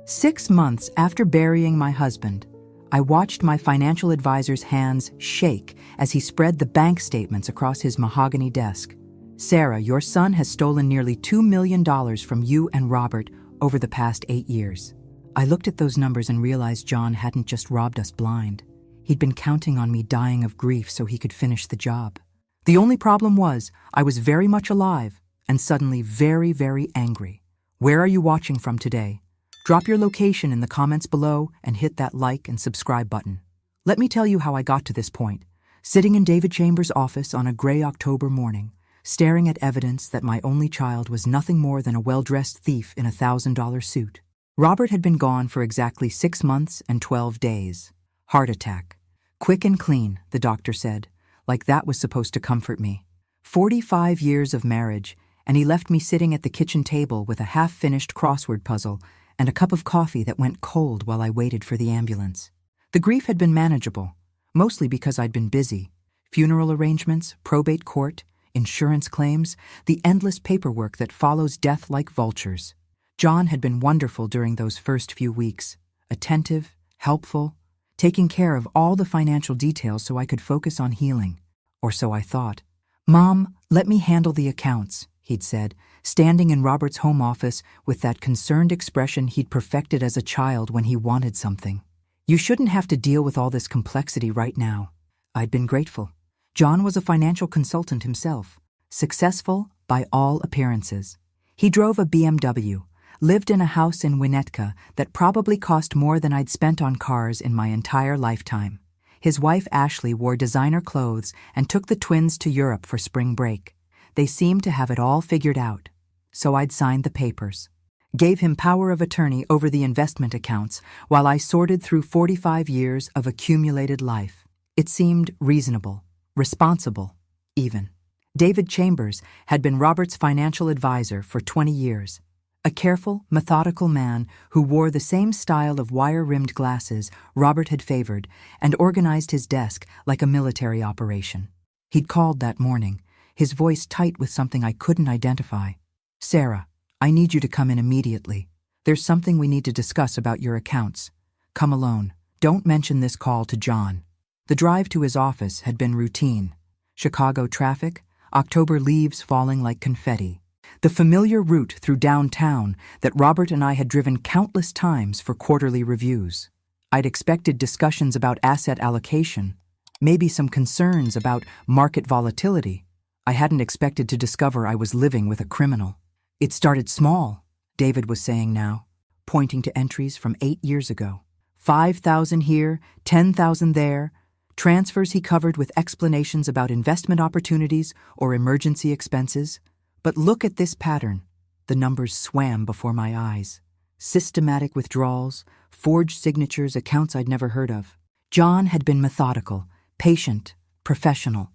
6 months after burying my husband, I watched my financial advisor's hands shake as he spread the bank statements across his mahogany desk. "Sarah, your son has stolen nearly $2 million from you and Robert over the past 8 years." I looked at those numbers and realized John hadn't just robbed us blind. He'd been counting on me dying of grief so he could finish the job. The only problem was, I was very much alive and suddenly very, very angry. Where are you watching from today? Drop your location in the comments below and hit that like and subscribe button. Let me tell you how I got to this point. Sitting in David Chambers' office on a gray October morning, staring at evidence that my only child was nothing more than a well-dressed thief in a $1,000 suit. Robert had been gone for exactly 6 months and 12 days. Heart attack. Quick and clean, the doctor said, like that was supposed to comfort me. 45 years of marriage, and he left me sitting at the kitchen table with a half-finished crossword puzzle and a cup of coffee that went cold while I waited for the ambulance. The grief had been manageable, mostly because I'd been busy. Funeral arrangements, probate court, insurance claims, the endless paperwork that follows death like vultures. John had been wonderful during those first few weeks, attentive, helpful, taking care of all the financial details so I could focus on healing, or so I thought. "Mom, let me handle the accounts," he'd said, standing in Robert's home office with that concerned expression he'd perfected as a child when he wanted something. "You shouldn't have to deal with all this complexity right now." I'd been grateful. John was a financial consultant himself, successful by all appearances. He drove a BMW, lived in a house in Winnetka that probably cost more than I'd spent on cars in my entire lifetime. His wife Ashley wore designer clothes and took the twins to Europe for spring break. They seemed to have it all figured out. So I'd signed the papers, gave him power of attorney over the investment accounts while I sorted through 45 years of accumulated life. It seemed reasonable, responsible, even. David Chambers had been Robert's financial advisor for 20 years, a careful, methodical man who wore the same style of wire-rimmed glasses Robert had favored and organized his desk like a military operation. He'd called that morning, his voice tight with something I couldn't identify. "Sarah, I need you to come in immediately. There's something we need to discuss about your accounts. Come alone. Don't mention this call to John." The drive to his office had been routine. Chicago traffic, October leaves falling like confetti. The familiar route through downtown that Robert and I had driven countless times for quarterly reviews. I'd expected discussions about asset allocation, maybe some concerns about market volatility. I hadn't expected to discover I was living with a criminal. "It started small," David was saying now, pointing to entries from 8 years ago. 5,000 here, 10,000 there, transfers he covered with explanations about investment opportunities or emergency expenses. But look at this pattern. The numbers swam before my eyes. Systematic withdrawals, forged signatures, accounts I'd never heard of. John had been methodical, patient, professional.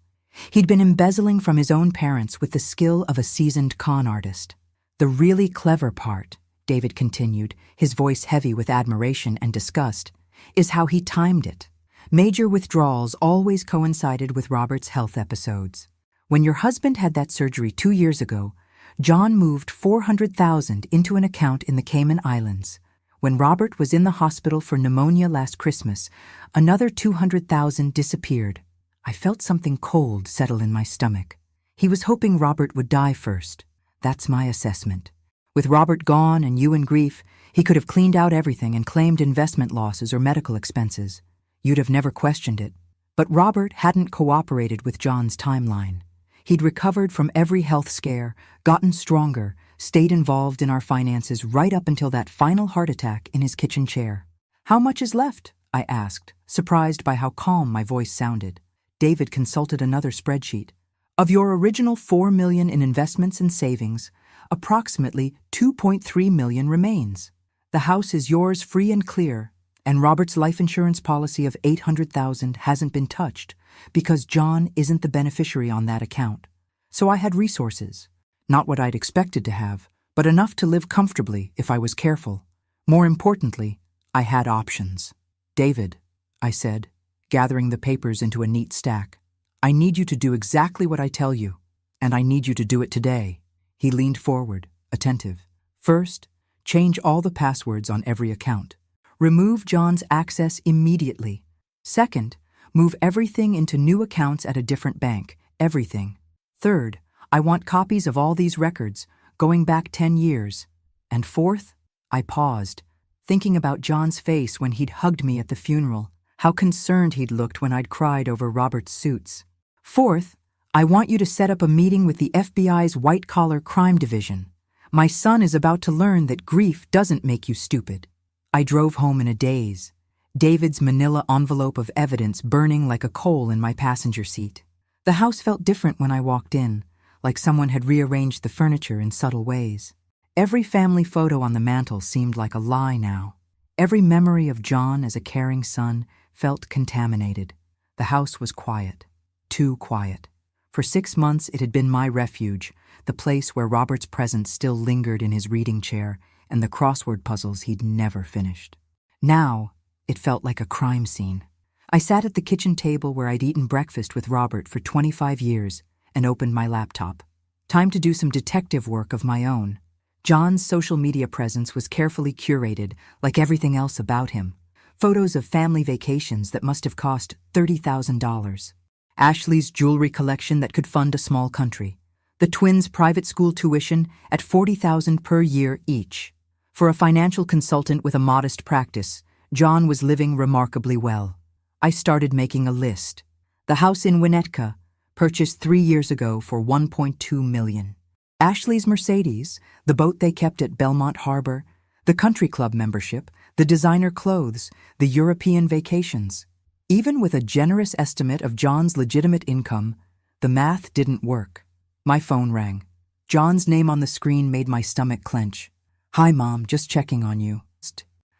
He'd been embezzling from his own parents with the skill of a seasoned con artist. "The really clever part," David continued, his voice heavy with admiration and disgust, "is how he timed it. Major withdrawals always coincided with Robert's health episodes. When your husband had that surgery 2 years ago, John moved $400,000 into an account in the Cayman Islands. When Robert was in the hospital for pneumonia last Christmas, another $200,000 disappeared. I felt something cold settle in my stomach. He was hoping Robert would die first. That's my assessment. With Robert gone and you in grief, he could have cleaned out everything and claimed investment losses or medical expenses. You'd have never questioned it. But Robert hadn't cooperated with John's timeline. He'd recovered from every health scare, gotten stronger, stayed involved in our finances right up until that final heart attack in his kitchen chair. "How much is left?" I asked, surprised by how calm my voice sounded. David consulted another spreadsheet. "Of your original $4 million in investments and savings, approximately $2.3 million remains. The house is yours free and clear, and Robert's life insurance policy of $800,000 hasn't been touched because John isn't the beneficiary on that account. So I had resources, not what I'd expected to have, but enough to live comfortably if I was careful. More importantly, I had options." "David," I said, gathering the papers into a neat stack, "I need you to do exactly what I tell you, and I need you to do it today." He leaned forward, attentive. "First, Change all the passwords on every account. Remove John's access immediately. Second, move everything into new accounts at a different bank. Everything. Third, I want copies of all these records, going back 10 years. And fourth, I paused, thinking about John's face when he'd hugged me at the funeral, how concerned he'd looked when I'd cried over Robert's suits. Fourth, I want you to set up a meeting with the FBI's white-collar crime division. My son is about to learn that grief doesn't make you stupid. I drove home in a daze, David's manila envelope of evidence burning like a coal in my passenger seat. The house felt different when I walked in, like someone had rearranged the furniture in subtle ways. Every family photo on the mantel seemed like a lie now. Every memory of John as a caring son felt contaminated. The house was quiet. Too quiet. For 6 months it had been my refuge, the place where Robert's presence still lingered in his reading chair and the crossword puzzles he'd never finished. Now, it felt like a crime scene. I sat at the kitchen table where I'd eaten breakfast with Robert for 25 years and opened my laptop. Time to do some detective work of my own. John's social media presence was carefully curated, like everything else about him. Photos of family vacations that must have cost $30,000. Ashley's jewelry collection that could fund a small country. The twins' private school tuition at $40,000 per year each. For a financial consultant with a modest practice, John was living remarkably well. I started making a list. The house in Winnetka, purchased 3 years ago for $1.2 million. Ashley's Mercedes, the boat they kept at Belmont Harbor, the country club membership, the designer clothes, the European vacations. Even with a generous estimate of John's legitimate income, the math didn't work. My phone rang. John's name on the screen made my stomach clench. "Hi, Mom, just checking on you."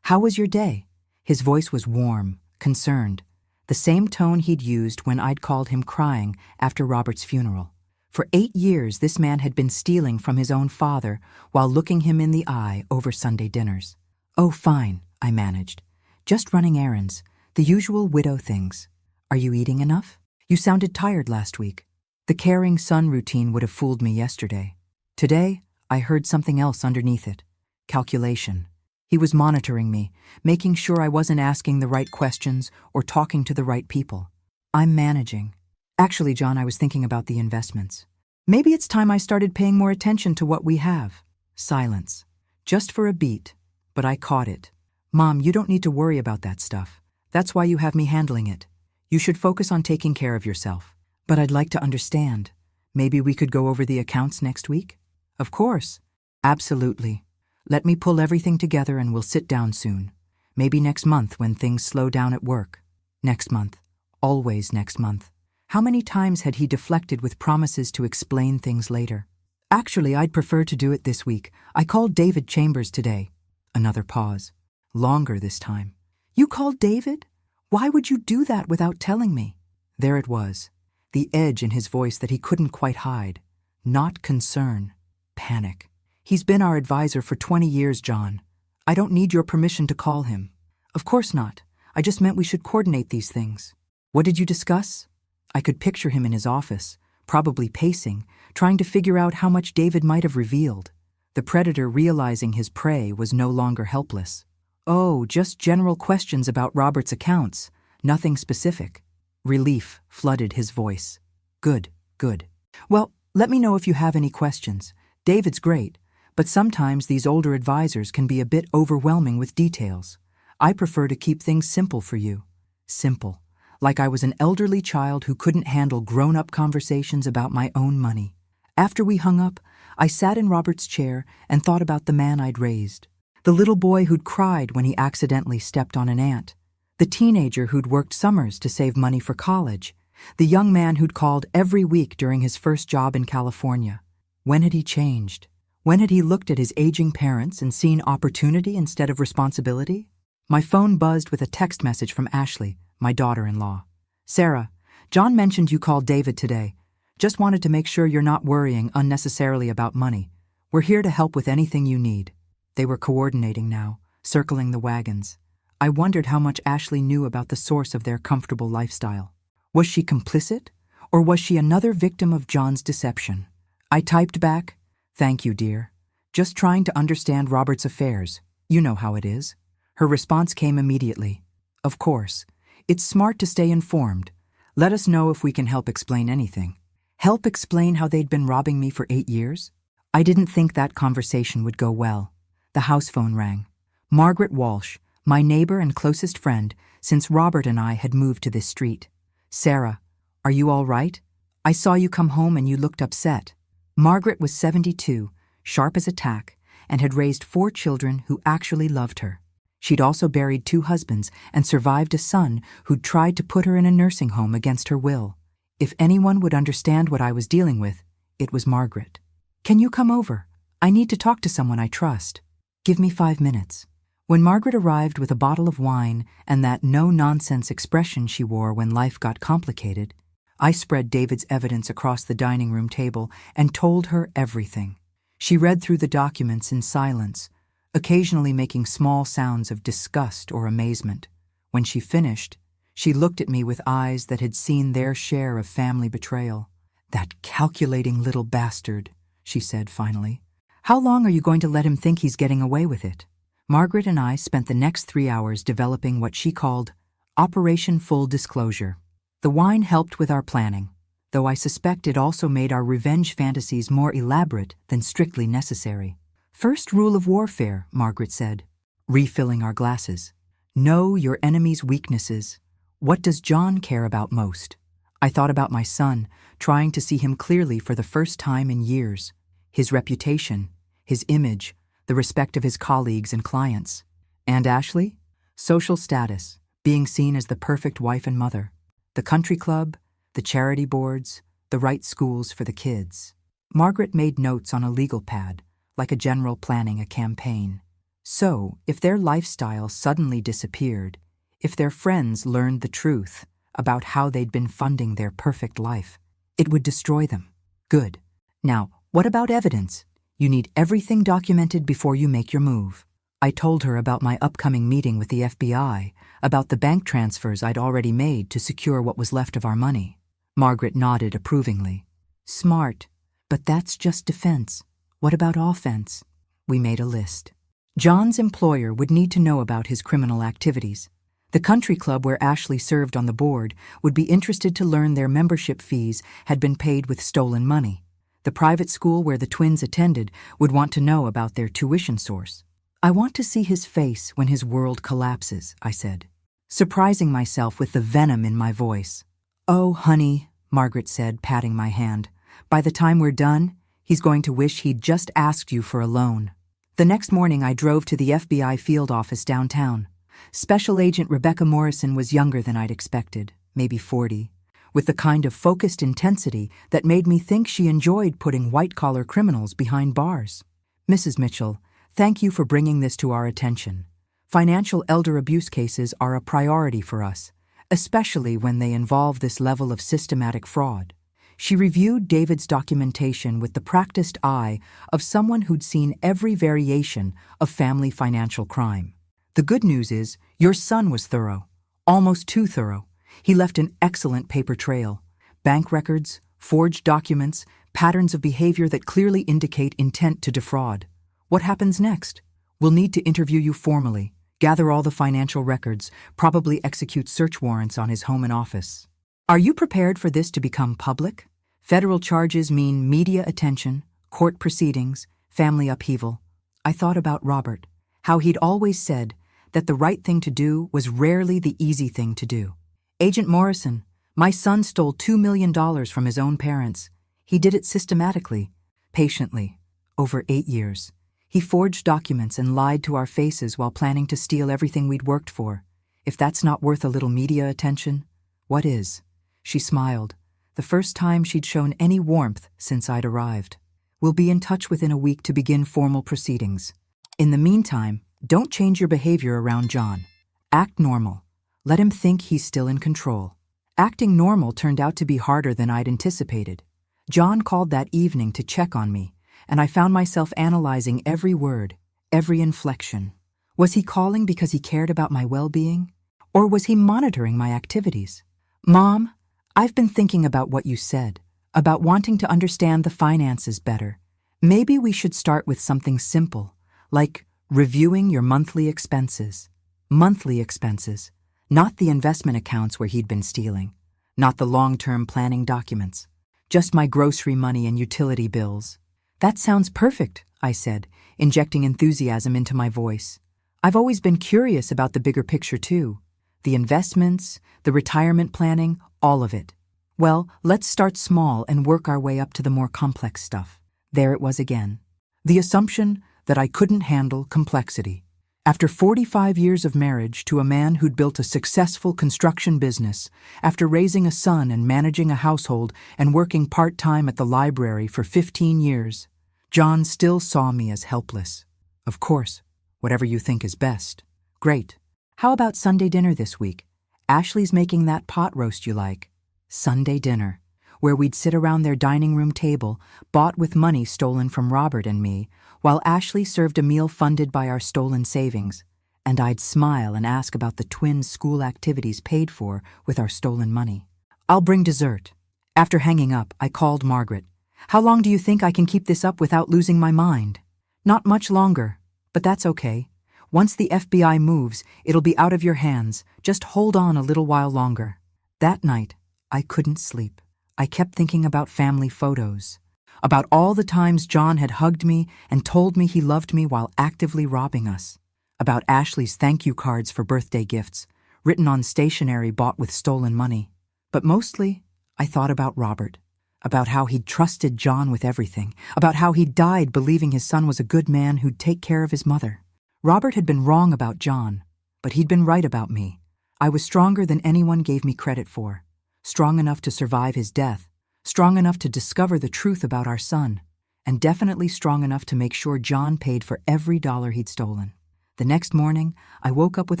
"How was your day?" His voice was warm, concerned, the same tone he'd used when I'd called him crying after Robert's funeral. For 8 years, this man had been stealing from his own father while looking him in the eye over Sunday dinners. "Oh, fine," I managed. "Just running errands, the usual widow things. Are you eating enough? You sounded tired last week." The caring son routine would have fooled me yesterday. Today, I heard something else underneath it. Calculation. He was monitoring me, making sure I wasn't asking the right questions or talking to the right people. "I'm managing." "Actually, John, I was thinking about the investments. Maybe it's time I started paying more attention to what we have." Silence. Just for a beat, but I caught it. "Mom, you don't need to worry about that stuff. That's why you have me handling it. You should focus on taking care of yourself." "But I'd like to understand. Maybe we could go over the accounts next week?" "Of course." "Absolutely. Let me pull everything together and we'll sit down soon. Maybe next month when things slow down at work." Next month. Always next month. How many times had he deflected with promises to explain things later? "Actually, I'd prefer to do it this week. I called David Chambers today." Another pause. Longer this time. "You called David? Why would you do that without telling me?" There it was. The edge in his voice that he couldn't quite hide. Not concern. Panic. "He's been our advisor for 20 years, John. I don't need your permission to call him." "Of course not. I just meant we should coordinate these things." "What did you discuss?" I could picture him in his office, probably pacing, trying to figure out how much David might have revealed. The predator realizing his prey was no longer helpless. "Oh, just general questions about Robert's accounts. Nothing specific." Relief flooded his voice. "Good, good. Well, let me know if you have any questions. David's great, but sometimes these older advisors can be a bit overwhelming with details. I prefer to keep things simple for you." Simple. Like I was an elderly child who couldn't handle grown-up conversations about my own money. After we hung up, I sat in Robert's chair and thought about the man I'd raised. The little boy who'd cried when he accidentally stepped on an ant. The teenager who'd worked summers to save money for college. The young man who'd called every week during his first job in California. When had he changed? When had he looked at his aging parents and seen opportunity instead of responsibility? My phone buzzed with a text message from Ashley, my daughter-in-law. "Sarah, John mentioned you called David today. Just wanted to make sure you're not worrying unnecessarily about money. We're here to help with anything you need." They were coordinating now, circling the wagons. I wondered how much Ashley knew about the source of their comfortable lifestyle. Was she complicit, or was she another victim of John's deception? I typed back, "Thank you, dear. Just trying to understand Robert's affairs. You know how it is. Her response came immediately. Of course. It's smart to stay informed. Let us know if we can help explain anything. Help explain how they'd been robbing me for 8 years? I didn't think that conversation would go well. The house phone rang. Margaret Walsh, my neighbor and closest friend, since Robert and I had moved to this street. Sarah, are you all right? I saw you come home and you looked upset. Margaret was 72, sharp as a tack, and had raised 4 children who actually loved her. She'd also buried 2 husbands and survived a son who'd tried to put her in a nursing home against her will. If anyone would understand what I was dealing with, it was Margaret. Can you come over? I need to talk to someone I trust. Give me 5 minutes. When Margaret arrived with a bottle of wine and that no-nonsense expression she wore when life got complicated, I spread David's evidence across the dining room table and told her everything. She read through the documents in silence, occasionally making small sounds of disgust or amazement. When she finished, she looked at me with eyes that had seen their share of family betrayal. "That calculating little bastard," she said finally. "How long are you going to let him think he's getting away with it?" Margaret and I spent the next 3 hours developing what she called Operation Full Disclosure. The wine helped with our planning, though I suspect it also made our revenge fantasies more elaborate than strictly necessary. "First rule of warfare," Margaret said, refilling our glasses. "Know your enemy's weaknesses. What does John care about most?" I thought about my son, trying to see him clearly for the first time in years. His reputation, his image, the respect of his colleagues and clients. And Ashley? Social status, being seen as the perfect wife and mother. The country club, the charity boards, the right schools for the kids. Margaret made notes on a legal pad, like a general planning a campaign. So, if their lifestyle suddenly disappeared, if their friends learned the truth about how they'd been funding their perfect life, it would destroy them. Good. Now, what about evidence? You need everything documented before you make your move. I told her about my upcoming meeting with the FBI, about the bank transfers I'd already made to secure what was left of our money. Margaret nodded approvingly. Smart, but that's just defense. What about offense? We made a list. John's employer would need to know about his criminal activities. The country club where Ashley served on the board would be interested to learn their membership fees had been paid with stolen money. The private school where the twins attended would want to know about their tuition source. I want to see his face when his world collapses, I said, surprising myself with the venom in my voice. Oh, honey, Margaret said, patting my hand. By the time we're done, he's going to wish he'd just asked you for a loan. The next morning I drove to the FBI field office downtown. Special Agent Rebecca Morrison was younger than I'd expected, maybe 40, with the kind of focused intensity that made me think she enjoyed putting white-collar criminals behind bars. Mrs. Mitchell, thank you for bringing this to our attention. Financial elder abuse cases are a priority for us, especially when they involve this level of systematic fraud. She reviewed David's documentation with the practiced eye of someone who'd seen every variation of family financial crime. The good news is, your son was thorough, almost too thorough. He left an excellent paper trail. Bank records, forged documents, patterns of behavior that clearly indicate intent to defraud. What happens next? We'll need to interview you formally, gather all the financial records, probably execute search warrants on his home and office. Are you prepared for this to become public? Federal charges mean media attention, court proceedings, family upheaval. I thought about Robert, how he'd always said that the right thing to do was rarely the easy thing to do. Agent Morrison, my son stole $2 million from his own parents. He did it systematically, patiently, over 8 years. He forged documents and lied to our faces while planning to steal everything we'd worked for. If that's not worth a little media attention, what is? She smiled, the first time she'd shown any warmth since I'd arrived. We'll be in touch within a week to begin formal proceedings. In the meantime, don't change your behavior around John. Act normal. Let him think he's still in control. Acting normal turned out to be harder than I'd anticipated. John called that evening to check on me, and I found myself analyzing every word, every inflection. Was he calling because he cared about my well-being? Or was he monitoring my activities? Mom, I've been thinking about what you said, about wanting to understand the finances better. Maybe we should start with something simple, like reviewing your monthly expenses. Monthly expenses, not the investment accounts where he'd been stealing, not the long-term planning documents, just my grocery money and utility bills. That sounds perfect, I said, injecting enthusiasm into my voice. I've always been curious about the bigger picture too. The investments, the retirement planning, all of it. Well, let's start small and work our way up to the more complex stuff. There it was again. The assumption that I couldn't handle complexity. After 45 years of marriage to a man who'd built a successful construction business, after raising a son and managing a household and working part-time at the library for 15 years, John still saw me as helpless. Of course, whatever you think is best. Great. How about Sunday dinner this week? Ashley's making that pot roast you like. Sunday dinner, where we'd sit around their dining room table, bought with money stolen from Robert and me, while Ashley served a meal funded by our stolen savings, and I'd smile and ask about the twins' school activities paid for with our stolen money. I'll bring dessert. After hanging up, I called Margaret. How long do you think I can keep this up without losing my mind? Not much longer, but that's okay. Once the FBI moves, it'll be out of your hands. Just hold on a little while longer. That night, I couldn't sleep. I kept thinking about family photos, about all the times John had hugged me and told me he loved me while actively robbing us, about Ashley's thank you cards for birthday gifts, written on stationery bought with stolen money. But mostly, I thought about Robert, about how he'd trusted John with everything, about how he'd died believing his son was a good man who'd take care of his mother. Robert had been wrong about John, but he'd been right about me. I was stronger than anyone gave me credit for. Strong enough to survive his death, strong enough to discover the truth about our son, and definitely strong enough to make sure John paid for every dollar he'd stolen. The next morning, I woke up with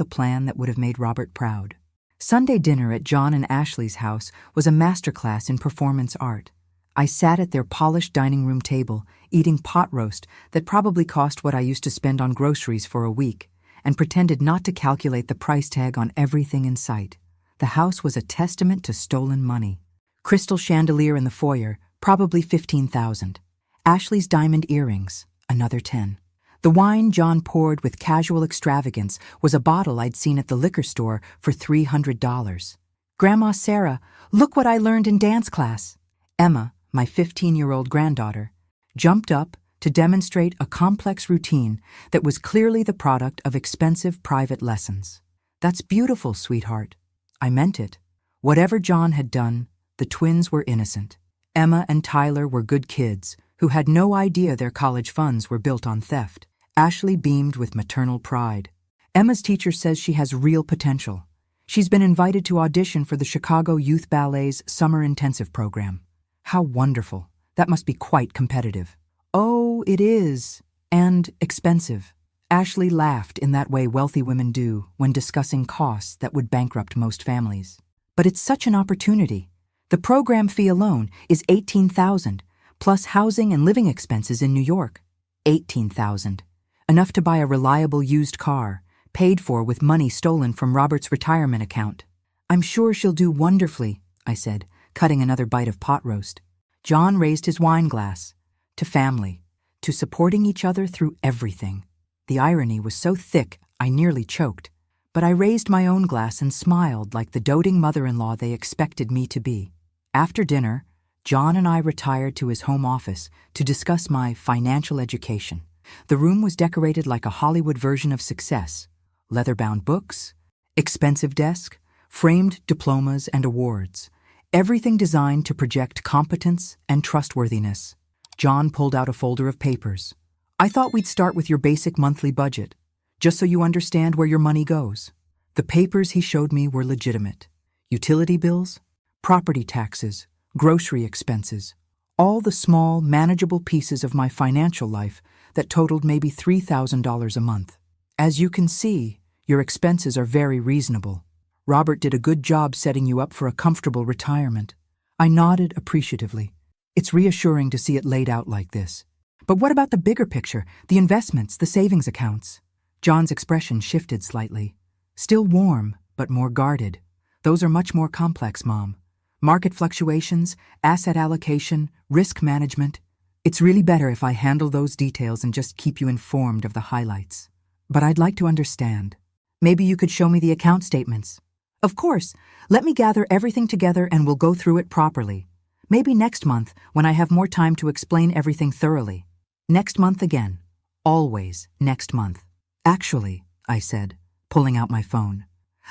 a plan that would have made Robert proud. Sunday dinner at John and Ashley's house was a masterclass in performance art. I sat at their polished dining room table, eating pot roast that probably cost what I used to spend on groceries for a week, and pretended not to calculate the price tag on everything in sight. The house was a testament to stolen money. Crystal chandelier in the foyer, probably $15,000. Ashley's diamond earrings, another 10. The wine John poured with casual extravagance was a bottle I'd seen at the liquor store for $300. Grandma Sarah, look what I learned in dance class. Emma, my 15-year-old granddaughter, jumped up to demonstrate a complex routine that was clearly the product of expensive private lessons. That's beautiful, sweetheart. I meant it. Whatever John had done, the twins were innocent. Emma and Tyler were good kids who had no idea their college funds were built on theft. Ashley beamed with maternal pride. Emma's teacher says she has real potential. She's been invited to audition for the Chicago Youth Ballet's Summer Intensive program. How wonderful. That must be quite competitive. Oh, it is. And expensive. Ashley laughed in that way wealthy women do when discussing costs that would bankrupt most families. But it's such an opportunity. The program fee alone is $18,000, plus housing and living expenses in New York. $18,000. Enough to buy a reliable used car, paid for with money stolen from Robert's retirement account. I'm sure she'll do wonderfully, I said, cutting another bite of pot roast. John raised his wine glass. To family. To supporting each other through everything. The irony was so thick, I nearly choked. But I raised my own glass and smiled like the doting mother-in-law they expected me to be. After dinner, John and I retired to his home office to discuss my financial education. The room was decorated like a Hollywood version of Success. Leather-bound books, expensive desk, framed diplomas and awards. Everything designed to project competence and trustworthiness. John pulled out a folder of papers. I thought we'd start with your basic monthly budget, just so you understand where your money goes. The papers he showed me were legitimate. Utility bills, property taxes, grocery expenses, all the small, manageable pieces of my financial life that totaled maybe $3,000 a month. As you can see, your expenses are very reasonable. Robert did a good job setting you up for a comfortable retirement. I nodded appreciatively. It's reassuring to see it laid out like this. But what about the bigger picture, the investments, the savings accounts? John's expression shifted slightly. Still warm, but more guarded. Those are much more complex, Mom. Market fluctuations, asset allocation, risk management. It's really better if I handle those details and just keep you informed of the highlights. But I'd like to understand. Maybe you could show me the account statements. Of course. Let me gather everything together and we'll go through it properly. Maybe next month, when I have more time to explain everything thoroughly. Next month again. Always next month. Actually, I said, pulling out my phone.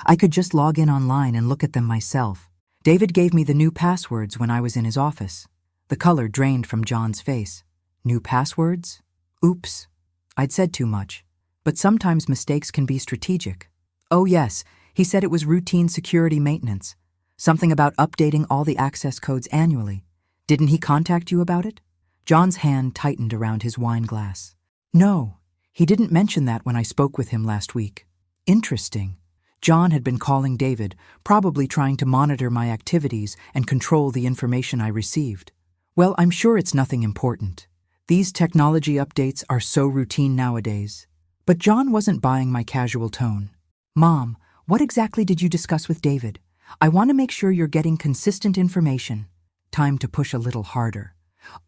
I could just log in online and look at them myself. David gave me the new passwords when I was in his office. The color drained from John's face. New passwords? Oops. I'd said too much. But sometimes mistakes can be strategic. Oh yes, he said it was routine security maintenance. Something about updating all the access codes annually. Didn't he contact you about it? John's hand tightened around his wine glass. No, he didn't mention that when I spoke with him last week. Interesting. John had been calling David, probably trying to monitor my activities and control the information I received. Well, I'm sure it's nothing important. These technology updates are so routine nowadays. But John wasn't buying my casual tone. Mom, what exactly did you discuss with David? I want to make sure you're getting consistent information. Time to push a little harder.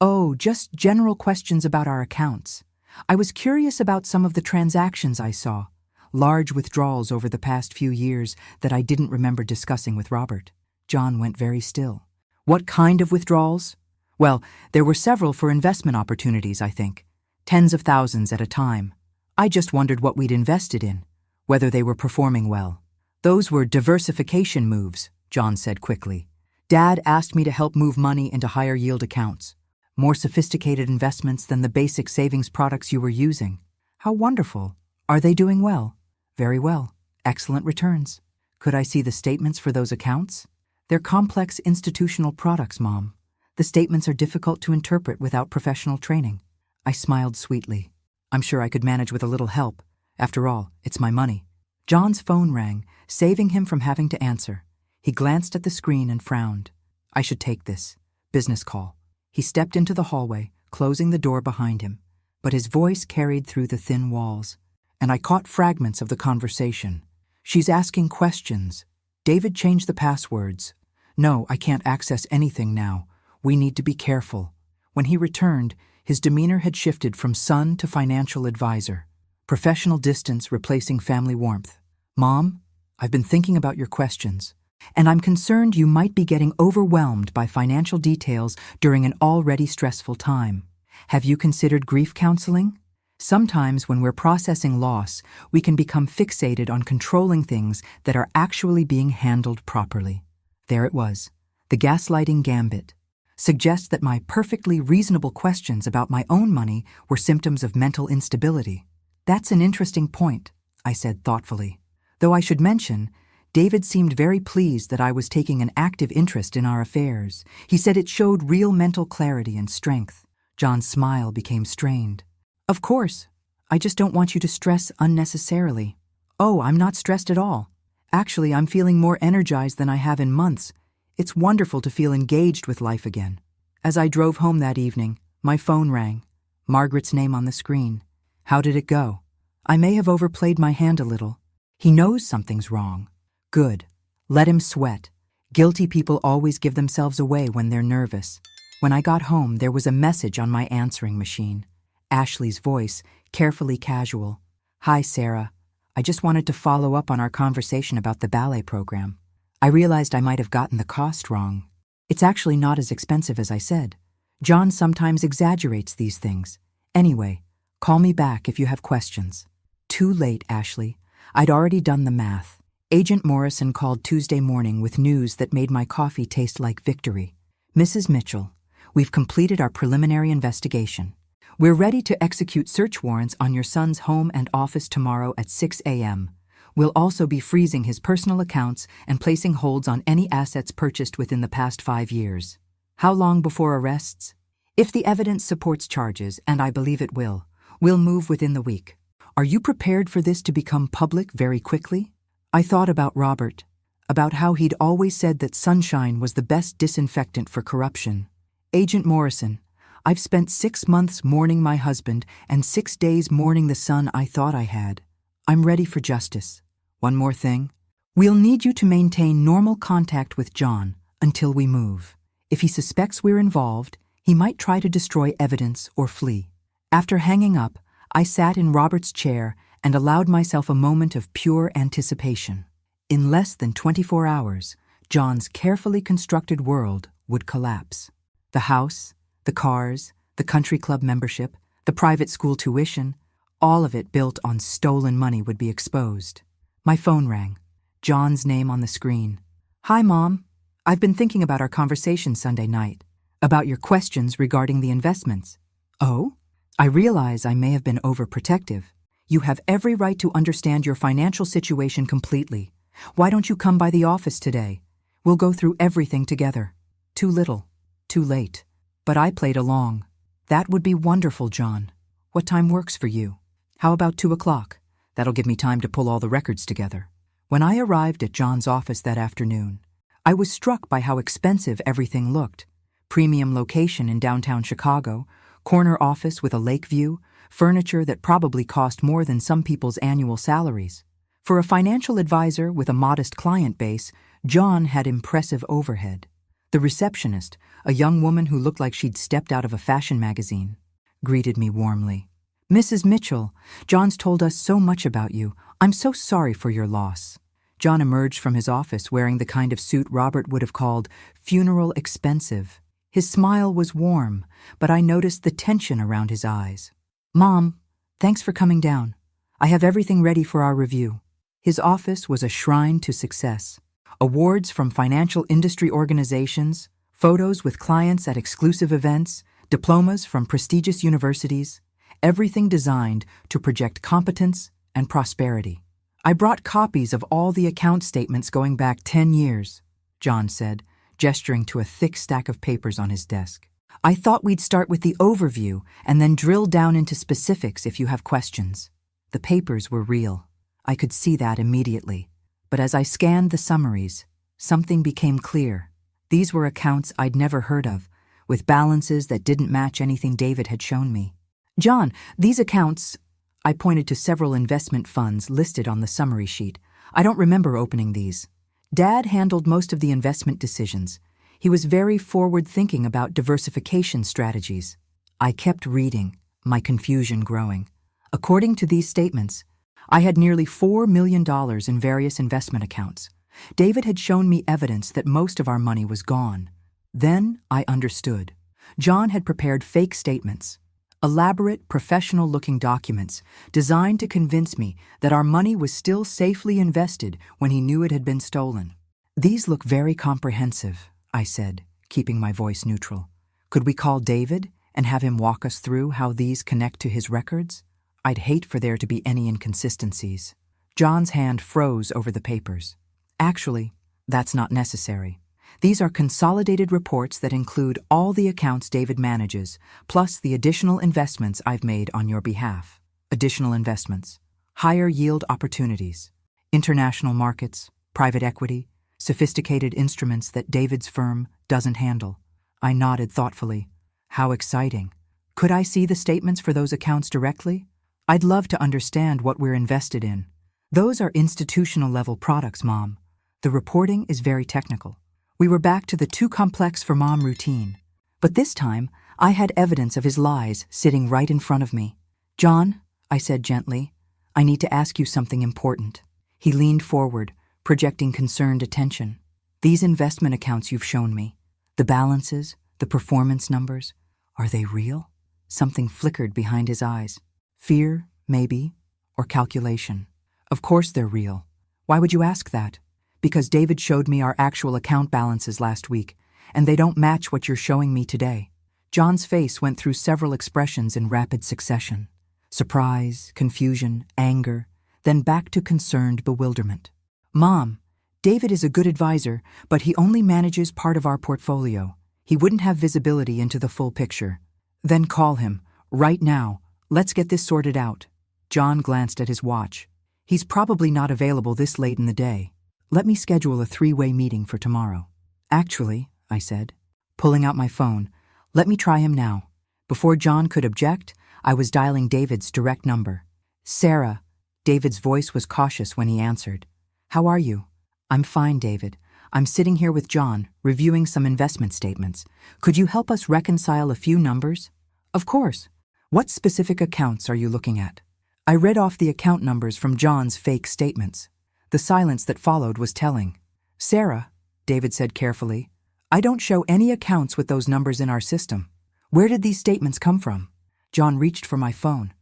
Oh, just general questions about our accounts. I was curious about some of the transactions I saw. Large withdrawals over the past few years that I didn't remember discussing with Robert. John went very still. What kind of withdrawals? Well, there were several for investment opportunities, I think. Tens of thousands at a time. I just wondered what we'd invested in, whether they were performing well. Those were diversification moves, John said quickly. Dad asked me to help move money into higher yield accounts. More sophisticated investments than the basic savings products you were using. How wonderful. Are they doing well? Very well. Excellent returns. Could I see the statements for those accounts? They're complex institutional products, Mom. The statements are difficult to interpret without professional training. I smiled sweetly. I'm sure I could manage with a little help. After all, it's my money. John's phone rang, saving him from having to answer. He glanced at the screen and frowned. I should take this. Business call. He stepped into the hallway, closing the door behind him. But his voice carried through the thin walls, and I caught fragments of the conversation. She's asking questions. David changed the passwords. No, I can't access anything now. We need to be careful. When he returned, his demeanor had shifted from son to financial advisor. Professional distance replacing family warmth. Mom, I've been thinking about your questions, and I'm concerned you might be getting overwhelmed by financial details during an already stressful time. Have you considered grief counseling? Sometimes when we're processing loss, we can become fixated on controlling things that are actually being handled properly. There it was, the gaslighting gambit. Suggests that my perfectly reasonable questions about my own money were symptoms of mental instability. That's an interesting point, I said thoughtfully. Though I should mention, David seemed very pleased that I was taking an active interest in our affairs. He said it showed real mental clarity and strength. John's smile became strained. Of course. I just don't want you to stress unnecessarily. Oh, I'm not stressed at all. Actually, I'm feeling more energized than I have in months. It's wonderful to feel engaged with life again. As I drove home that evening, my phone rang. Margaret's name on the screen. How did it go? I may have overplayed my hand a little. He knows something's wrong. Good. Let him sweat. Guilty people always give themselves away when they're nervous. When I got home, there was a message on my answering machine. Ashley's voice, carefully casual. Hi, Sarah. I just wanted to follow up on our conversation about the ballet program. I realized I might have gotten the cost wrong. It's actually not as expensive as I said. John sometimes exaggerates these things. Anyway, call me back if you have questions. Too late, Ashley. I'd already done the math. Agent Morrison called Tuesday morning with news that made my coffee taste like victory. Mrs. Mitchell, we've completed our preliminary investigation. We're ready to execute search warrants on your son's home and office tomorrow at 6 a.m. We'll also be freezing his personal accounts and placing holds on any assets purchased within the past 5 years. How long before arrests? If the evidence supports charges, and I believe it will, we'll move within the week. Are you prepared for this to become public very quickly? I thought about Robert, about how he'd always said that sunshine was the best disinfectant for corruption. Agent Morrison, I've spent 6 months mourning my husband and 6 days mourning the son I thought I had. I'm ready for justice. One more thing. We'll need you to maintain normal contact with John until we move. If he suspects we're involved, He might try to destroy evidence or flee. After hanging up, I sat in Robert's chair and allowed myself a moment of pure anticipation. In less than 24 hours, John's carefully constructed world would collapse. The house, the cars, the country club membership, the private school tuition, all of it built on stolen money would be exposed. My phone rang. John's name on the screen. "Hi, Mom. I've been thinking about our conversation Sunday night, about your questions regarding the investments." "Oh? I realize I may have been overprotective. You have every right to understand your financial situation completely. Why don't you come by the office today? We'll go through everything together." Too little, too late. But I played along. "That would be wonderful, John. What time works for you?" "How about 2 o'clock? That'll give me time to pull all the records together." When I arrived at John's office that afternoon, I was struck by how expensive everything looked. Premium location in downtown Chicago, corner office with a lake view, furniture that probably cost more than some people's annual salaries. For a financial advisor with a modest client base, John had impressive overhead. The receptionist, a young woman who looked like she'd stepped out of a fashion magazine, greeted me warmly. "Mrs. Mitchell, John's told us so much about you. I'm so sorry for your loss." John emerged from his office wearing the kind of suit Robert would have called funeral expensive. His smile was warm, but I noticed the tension around his eyes. "Mom, thanks for coming down. I have everything ready for our review." His office was a shrine to success. Awards from financial industry organizations, photos with clients at exclusive events, diplomas from prestigious universities, everything designed to project competence and prosperity. "I brought copies of all the account statements going back 10 years, John said, gesturing to a thick stack of papers on his desk. "I thought we'd start with the overview and then drill down into specifics if you have questions." The papers were real. I could see that immediately. But as I scanned the summaries, something became clear. These were accounts I'd never heard of, with balances that didn't match anything David had shown me. "John, these accounts—" I pointed to several investment funds listed on the summary sheet. "I don't remember opening these." Dad handled most of the investment decisions. He was very forward-thinking about diversification strategies. I kept reading, my confusion growing. According to these statements, I had nearly $4 million in various investment accounts. David had shown me evidence that most of our money was gone. Then I understood. John had prepared fake statements, elaborate, professional-looking documents designed to convince me that our money was still safely invested when he knew it had been stolen. "These look very comprehensive," I said, keeping my voice neutral. "Could we call David and have him walk us through how these connect to his records? I'd hate for there to be any inconsistencies." John's hand froze over the papers. "Actually, that's not necessary. These are consolidated reports that include all the accounts David manages, plus the additional investments I've made on your behalf. Additional investments, higher yield opportunities, international markets, private equity, sophisticated instruments that David's firm doesn't handle." I nodded thoughtfully. "How exciting. Could I see the statements for those accounts directly? I'd love to understand what we're invested in." "Those are institutional-level products, Mom. The reporting is very technical." We were back to the too complex for Mom routine. But this time, I had evidence of his lies sitting right in front of me. "John," I said gently, "I need to ask you something important." He leaned forward, projecting concerned attention. "These investment accounts you've shown me, the balances, the performance numbers, are they real?" Something flickered behind his eyes. Fear, maybe, or calculation. "Of course they're real. Why would you ask that?" "Because David showed me our actual account balances last week, and they don't match what you're showing me today." John's face went through several expressions in rapid succession. Surprise, confusion, anger, then back to concerned bewilderment. "Mom, David is a good advisor, but he only manages part of our portfolio. He wouldn't have visibility into the full picture." "Then call him, right now. Let's get this sorted out." John glanced at his watch. "He's probably not available this late in the day. Let me schedule a 3-way meeting for tomorrow." "Actually," I said, pulling out my phone, "let me try him now." Before John could object, I was dialing David's direct number. "Sarah." David's voice was cautious when he answered. "How are you?" "I'm fine, David. I'm sitting here with John, reviewing some investment statements. Could you help us reconcile a few numbers? Of course. What specific accounts are you looking at? I read off the account numbers from John's fake statements. The silence that followed was telling. Sarah, David said carefully, I don't show any accounts with those numbers in our system. Where did these statements come from? John reached for my phone.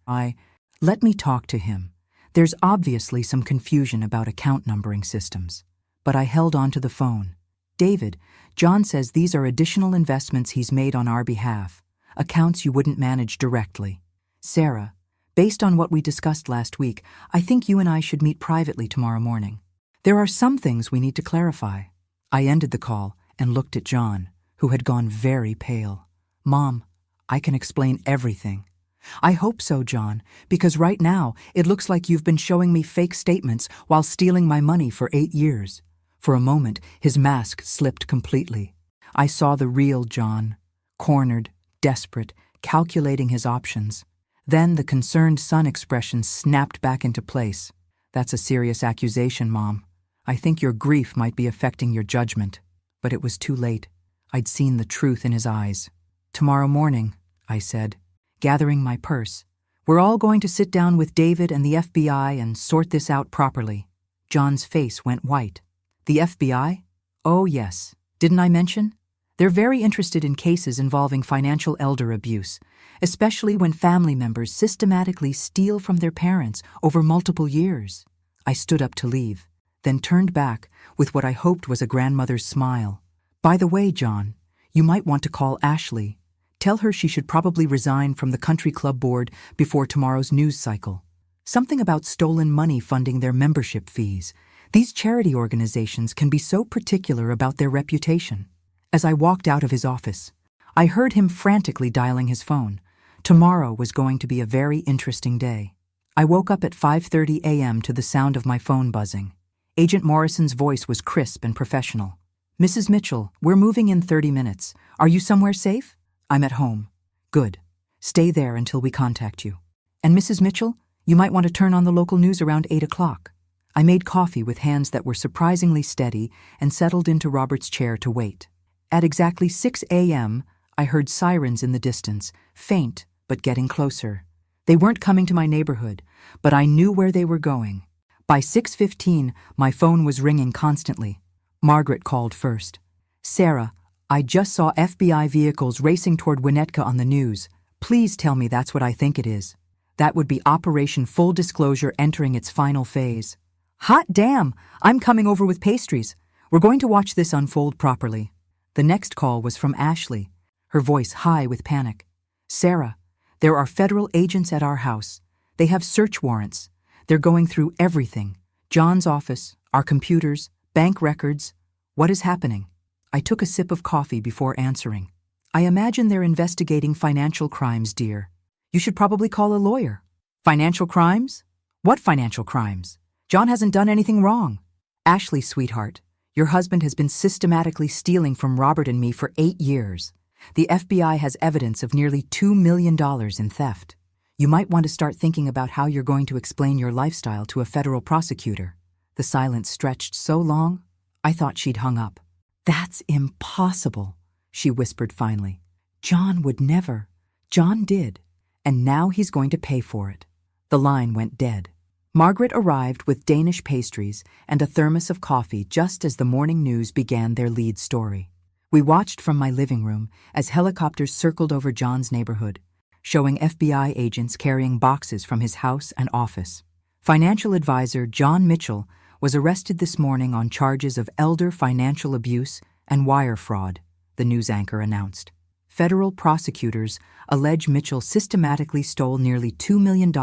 Let me talk to him. There's obviously some confusion about account numbering systems. But I held on to the phone. David, John says these are additional investments he's made on our behalf, accounts you wouldn't manage directly. Sarah, based on what we discussed last week, I think you and I should meet privately tomorrow morning. There are some things we need to clarify. I ended the call and looked at John, who had gone very pale. Mom, I can explain everything. I hope so, John, because right now it looks like you've been showing me fake statements while stealing my money for 8 years. For a moment, his mask slipped completely. I saw the real John, cornered, desperate, calculating his options. Then the concerned son expression snapped back into place. That's a serious accusation, Mom. I think your grief might be affecting your judgment. But it was too late. I'd seen the truth in his eyes. Tomorrow morning, I said, gathering my purse. We're all going to sit down with David and the FBI and sort this out properly. John's face went white. The FBI? Oh, yes. Didn't I mention? They're very interested in cases involving financial elder abuse, especially when family members systematically steal from their parents over multiple years. I stood up to leave, then turned back with what I hoped was a grandmother's smile. By the way, John, you might want to call Ashley. Tell her she should probably resign from the country club board before tomorrow's news cycle. Something about stolen money funding their membership fees. These charity organizations can be so particular about their reputation. As I walked out of his office, I heard him frantically dialing his phone. Tomorrow was going to be a very interesting day. I woke up at 5:30 a.m. to the sound of my phone buzzing. Agent Morrison's voice was crisp and professional. Mrs. Mitchell, we're moving in 30 minutes. Are you somewhere safe? I'm at home. Good. Stay there until we contact you. And Mrs. Mitchell, you might want to turn on the local news around 8 o'clock. I made coffee with hands that were surprisingly steady and settled into Robert's chair to wait. At exactly 6 a.m., I heard sirens in the distance, faint but getting closer. They weren't coming to my neighborhood, but I knew where they were going. By 6:15, my phone was ringing constantly. Margaret called first. Sarah, I just saw FBI vehicles racing toward Winnetka on the news. Please tell me that's what I think it is. That would be Operation Full Disclosure entering its final phase. Hot damn! I'm coming over with pastries. We're going to watch this unfold properly. The next call was from Ashley, her voice high with panic. Sarah, there are federal agents at our house. They have search warrants. They're going through everything. John's office, our computers, bank records. What is happening? I took a sip of coffee before answering. I imagine they're investigating financial crimes, dear. You should probably call a lawyer. Financial crimes? What financial crimes? John hasn't done anything wrong. Ashley, sweetheart, your husband has been systematically stealing from Robert and me for 8 years. The FBI has evidence of nearly $2 million in theft. You might want to start thinking about how you're going to explain your lifestyle to a federal prosecutor. The silence stretched so long, I thought she'd hung up. That's impossible, she whispered finally. John would never. John did. And now he's going to pay for it. The line went dead. Margaret arrived with Danish pastries and a thermos of coffee just as the morning news began their lead story. We watched from my living room as helicopters circled over John's neighborhood, showing FBI agents carrying boxes from his house and office. Financial advisor John Mitchell was arrested this morning on charges of elder financial abuse and wire fraud, the news anchor announced. Federal prosecutors allege Mitchell systematically stole nearly $2 million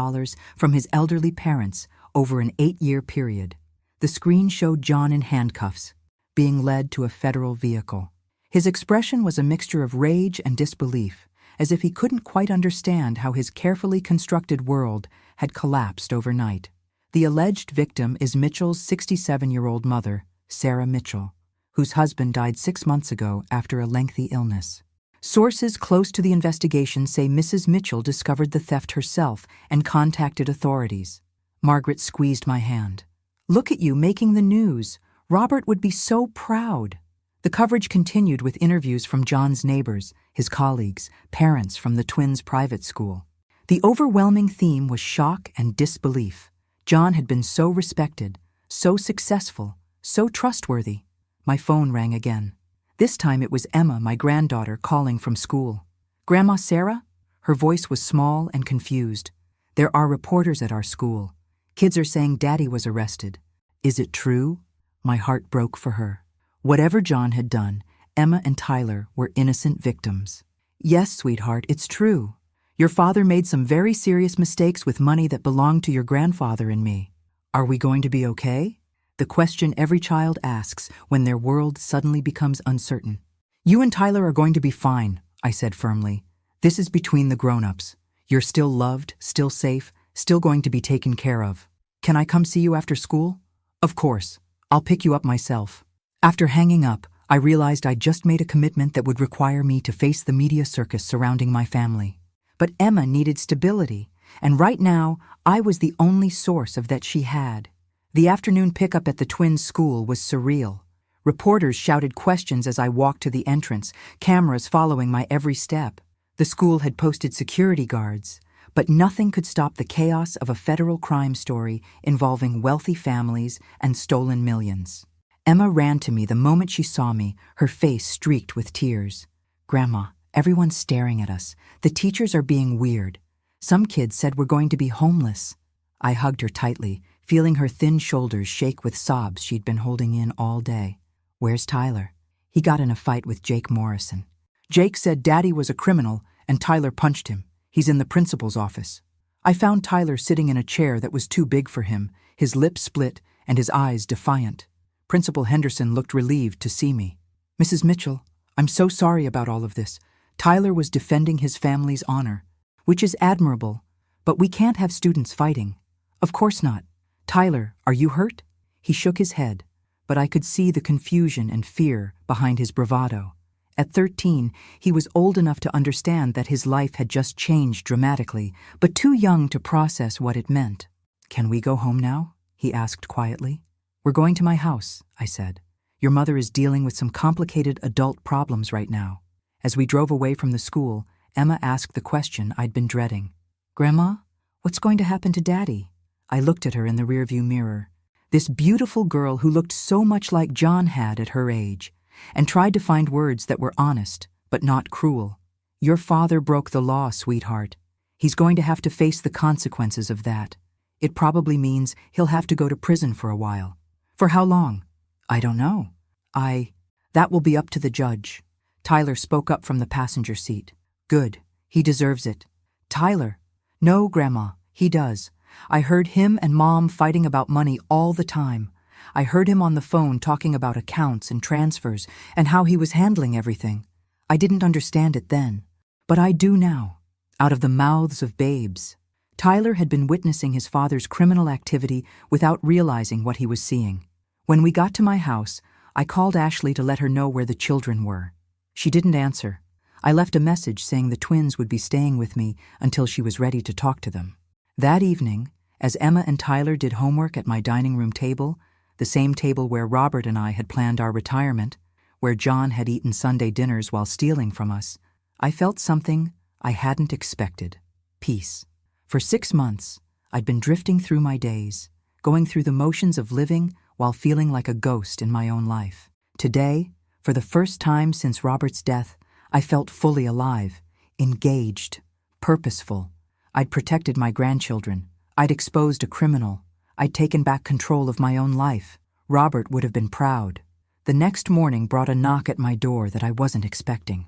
from his elderly parents over an 8-year period. The screen showed John in handcuffs, being led to a federal vehicle. His expression was a mixture of rage and disbelief, as if he couldn't quite understand how his carefully constructed world had collapsed overnight. The alleged victim is Mitchell's 67-year-old mother, Sarah Mitchell, whose husband died 6 months ago after a lengthy illness. Sources close to the investigation say Mrs. Mitchell discovered the theft herself and contacted authorities. Margaret squeezed my hand. Look at you making the news. Robert would be so proud. The coverage continued with interviews from John's neighbors, his colleagues, parents from the twins' private school. The overwhelming theme was shock and disbelief. John had been so respected, so successful, so trustworthy. My phone rang again. This time it was Emma, my granddaughter, calling from school. "Grandma Sarah?" Her voice was small and confused. "There are reporters at our school. Kids are saying Daddy was arrested. Is it true?" My heart broke for her. Whatever John had done, Emma and Tyler were innocent victims. "Yes, sweetheart, it's true. Your father made some very serious mistakes with money that belonged to your grandfather and me. Are we going to be okay?" The question every child asks when their world suddenly becomes uncertain. "You and Tyler are going to be fine," I said firmly. "This is between the grown-ups. You're still loved, still safe, still going to be taken care of. Can I come see you after school?" "Of course. I'll pick you up myself." After hanging up, I realized I'd just made a commitment that would require me to face the media circus surrounding my family. But Emma needed stability, and right now, I was the only source of that she had. The afternoon pickup at the twins' school was surreal. Reporters shouted questions as I walked to the entrance, cameras following my every step. The school had posted security guards, but nothing could stop the chaos of a federal crime story involving wealthy families and stolen millions. Emma ran to me the moment she saw me, her face streaked with tears. "Grandma, everyone's staring at us. The teachers are being weird. Some kids said we're going to be homeless." I hugged her tightly, feeling her thin shoulders shake with sobs she'd been holding in all day. "Where's Tyler?" "He got in a fight with Jake Morrison. Jake said Daddy was a criminal and Tyler punched him. He's in the principal's office." I found Tyler sitting in a chair that was too big for him, his lips split and his eyes defiant. Principal Henderson looked relieved to see me. "Mrs. Mitchell, I'm so sorry about all of this. Tyler was defending his family's honor, which is admirable, but we can't have students fighting." "Of course not. Tyler, are you hurt?" He shook his head, but I could see the confusion and fear behind his bravado. At 13, he was old enough to understand that his life had just changed dramatically, but too young to process what it meant. "Can we go home now?" he asked quietly. "We're going to my house," I said. "Your mother is dealing with some complicated adult problems right now." As we drove away from the school, Emma asked the question I'd been dreading. "Grandma, what's going to happen to Daddy?" I looked at her in the rearview mirror. This beautiful girl who looked so much like John had at her age, and tried to find words that were honest, but not cruel. "Your father broke the law, sweetheart. He's going to have to face the consequences of that. It probably means he'll have to go to prison for a while." "For how long?" "I don't know. That will be up to the judge." Tyler spoke up from the passenger seat. "Good. He deserves it." "Tyler?" "No, Grandma, he does. I heard him and Mom fighting about money all the time. I heard him on the phone talking about accounts and transfers and how he was handling everything. I didn't understand it then, but I do now." Out of the mouths of babes. Tyler had been witnessing his father's criminal activity without realizing what he was seeing. When we got to my house, I called Ashley to let her know where the children were. She didn't answer. I left a message saying the twins would be staying with me until she was ready to talk to them. That evening, as Emma and Tyler did homework at my dining room table, the same table where Robert and I had planned our retirement, where John had eaten Sunday dinners while stealing from us, I felt something I hadn't expected: peace. For 6 months, I'd been drifting through my days, going through the motions of living while feeling like a ghost in my own life. Today, for the first time since Robert's death, I felt fully alive, engaged, purposeful. I'd protected my grandchildren. I'd exposed a criminal. I'd taken back control of my own life. Robert would have been proud. The next morning brought a knock at my door that I wasn't expecting.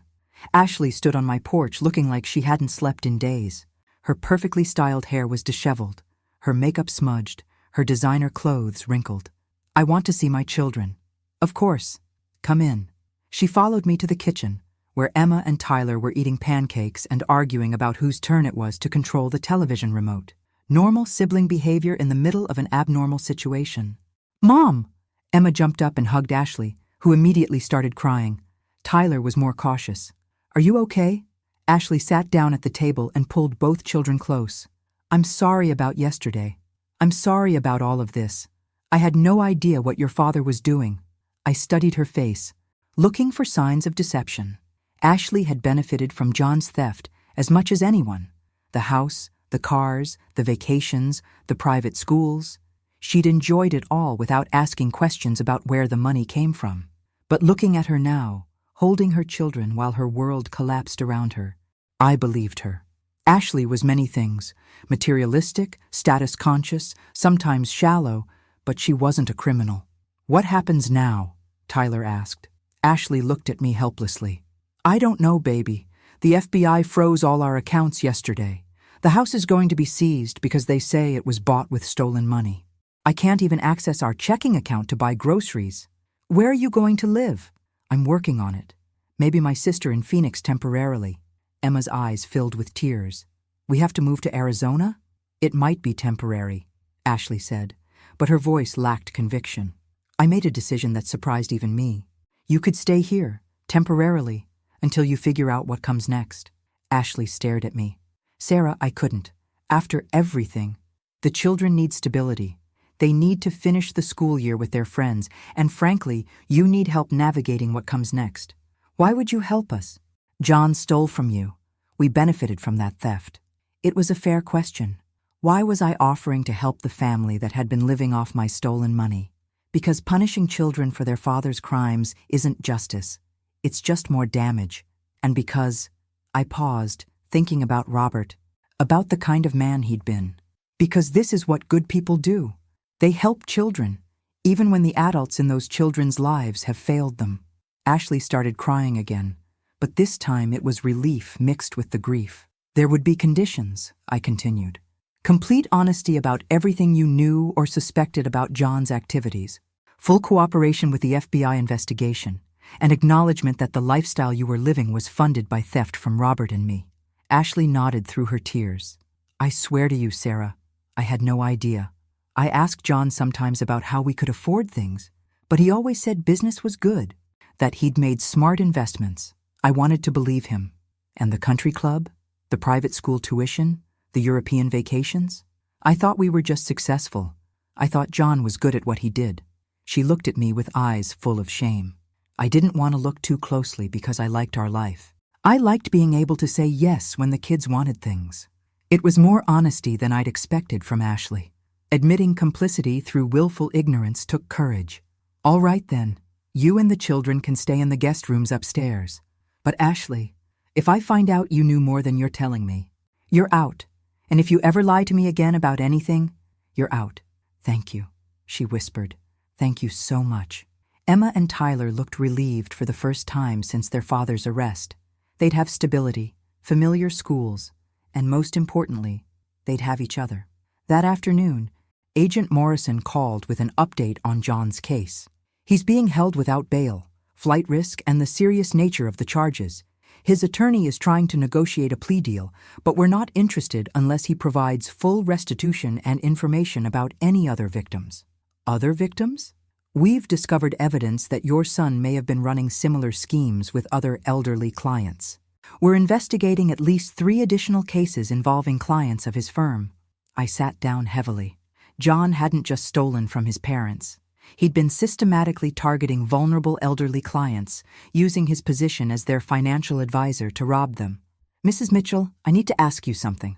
Ashley stood on my porch looking like she hadn't slept in days. Her perfectly styled hair was disheveled, her makeup smudged, her designer clothes wrinkled. "I want to see my children." "Of course. Come in." She followed me to the kitchen, where Emma and Tyler were eating pancakes and arguing about whose turn it was to control the television remote. Normal sibling behavior in the middle of an abnormal situation. "Mom!" Emma jumped up and hugged Ashley, who immediately started crying. Tyler was more cautious. "Are you okay?" Ashley sat down at the table and pulled both children close. "I'm sorry about yesterday. I'm sorry about all of this. I had no idea what your father was doing. I studied her face, looking for signs of deception. Ashley had benefited from John's theft as much as anyone. The house, the cars, the vacations, the private schools. She'd enjoyed it all without asking questions about where the money came from. But looking at her now, holding her children while her world collapsed around her, I believed her. Ashley was many things, materialistic, status-conscious, sometimes shallow, but she wasn't a criminal. "What happens now?" Tyler asked. Ashley looked at me helplessly. "I don't know, baby. The FBI froze all our accounts yesterday. The house is going to be seized because they say it was bought with stolen money. I can't even access our checking account to buy groceries. Where are you going to live?" "I'm working on it. Maybe my sister in Phoenix temporarily." Emma's eyes filled with tears. "We have to move to Arizona?" "It might be temporary," Ashley said, but her voice lacked conviction. "I made a decision that surprised even me. You could stay here, temporarily, until you figure out what comes next." Ashley stared at me. "Sarah, I couldn't. After everything. The children need stability. They need to finish the school year with their friends, and frankly, you need help navigating what comes next. Why would you help us? John stole from you. We benefited from that theft." It was a fair question. Why was I offering to help the family that had been living off my stolen money? Because punishing children for their father's crimes isn't justice. It's just more damage. And because I paused, thinking about Robert, about the kind of man he'd been. Because this is what good people do. They help children, even when the adults in those children's lives have failed them. Ashley started crying again, but this time it was relief mixed with the grief. "There would be conditions," I continued. "Complete honesty about everything you knew or suspected about John's activities, full cooperation with the FBI investigation, and acknowledgement that the lifestyle you were living was funded by theft from Robert and me." Ashley nodded through her tears. "I swear to you, Sarah, I had no idea. I asked John sometimes about how we could afford things, but he always said business was good, that he'd made smart investments. I wanted to believe him. And the country club, the private school tuition, the European vacations? I thought we were just successful. I thought John was good at what he did." She looked at me with eyes full of shame. "I didn't want to look too closely because I liked our life. I liked being able to say yes when the kids wanted things." It was more honesty than I'd expected from Ashley. Admitting complicity through willful ignorance took courage. "All right then, you and the children can stay in the guest rooms upstairs. But Ashley, if I find out you knew more than you're telling me, you're out. And if you ever lie to me again about anything, you're out." "Thank you," she whispered. "Thank you so much." Emma and Tyler looked relieved for the first time since their father's arrest. They'd have stability, familiar schools, and most importantly, they'd have each other. That afternoon, Agent Morrison called with an update on John's case. "He's being held without bail, flight risk, and the serious nature of the charges. His attorney is trying to negotiate a plea deal, but we're not interested unless he provides full restitution and information about any other victims." "Other victims?" "We've discovered evidence that your son may have been running similar schemes with other elderly clients. We're investigating at least 3 additional cases involving clients of his firm." I sat down heavily. John hadn't just stolen from his parents. He'd been systematically targeting vulnerable elderly clients, using his position as their financial advisor to rob them. "Mrs. Mitchell, I need to ask you something.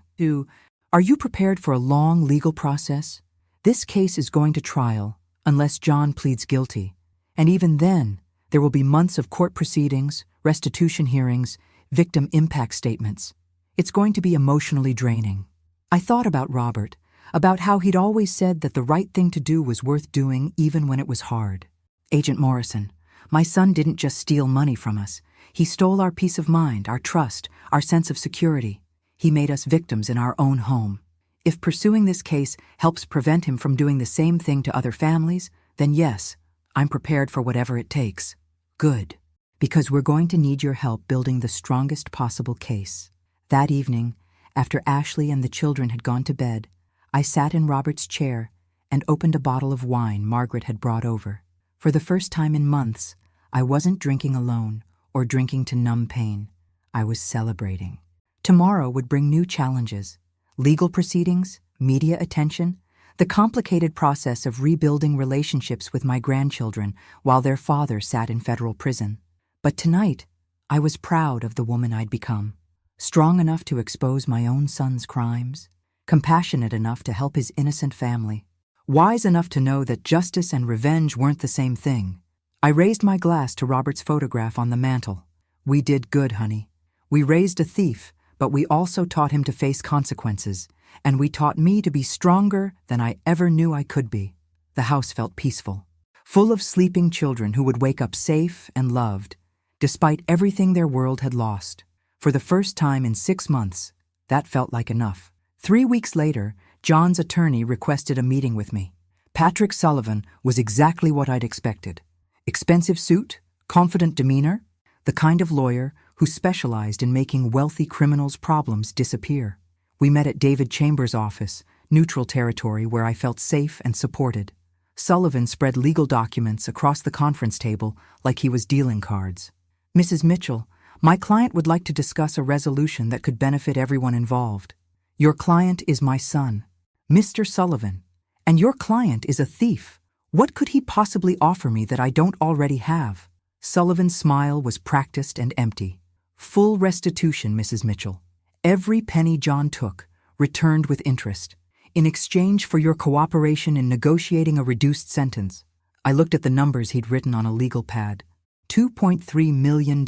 Are you prepared for a long legal process? This case is going to trial, unless John pleads guilty. And even then, there will be months of court proceedings, restitution hearings, victim impact statements. It's going to be emotionally draining." I thought about Robert, about how he'd always said that the right thing to do was worth doing even when it was hard. "Agent Morrison, my son didn't just steal money from us. He stole our peace of mind, our trust, our sense of security. He made us victims in our own home. If pursuing this case helps prevent him from doing the same thing to other families, then yes, I'm prepared for whatever it takes." "Good, because we're going to need your help building the strongest possible case." That evening, after Ashley and the children had gone to bed, I sat in Robert's chair and opened a bottle of wine Margaret had brought over. For the first time in months, I wasn't drinking alone or drinking to numb pain. I was celebrating. Tomorrow would bring new challenges. Legal proceedings, media attention. The complicated process of rebuilding relationships with my grandchildren while their father sat in federal prison. But tonight, I was proud of the woman I'd become. Strong enough to expose my own son's crimes, compassionate enough to help his innocent family, wise enough to know that justice and revenge weren't the same thing. I raised my glass to Robert's photograph on the mantel. We did good, honey. We raised a thief, but we also taught him to face consequences, and we taught me to be stronger than I ever knew I could be. The house felt peaceful, full of sleeping children who would wake up safe and loved, despite everything their world had lost. For the first time in 6 months, that felt like enough. 3 weeks later, John's attorney requested a meeting with me. Patrick Sullivan was exactly what I'd expected. Expensive suit, confident demeanor, the kind of lawyer who specialized in making wealthy criminals' problems disappear. We met at David Chambers' office, neutral territory where I felt safe and supported. Sullivan spread legal documents across the conference table like he was dealing cards. Mrs. Mitchell, my client would like to discuss a resolution that could benefit everyone involved. Your client is my son, Mr. Sullivan, and your client is a thief. What could he possibly offer me that I don't already have? Sullivan's smile was practiced and empty. Full restitution, Mrs. Mitchell. Every penny John took, returned with interest, in exchange for your cooperation in negotiating a reduced sentence. I looked at the numbers he'd written on a legal pad. $2.3 million.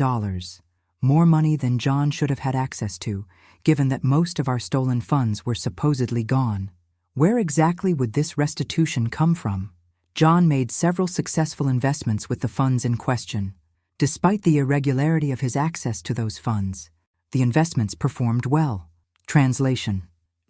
More money than John should have had access to, given that most of our stolen funds were supposedly gone. Where exactly would this restitution come from? John made several successful investments with the funds in question. Despite the irregularity of his access to those funds, the investments performed well. Translation: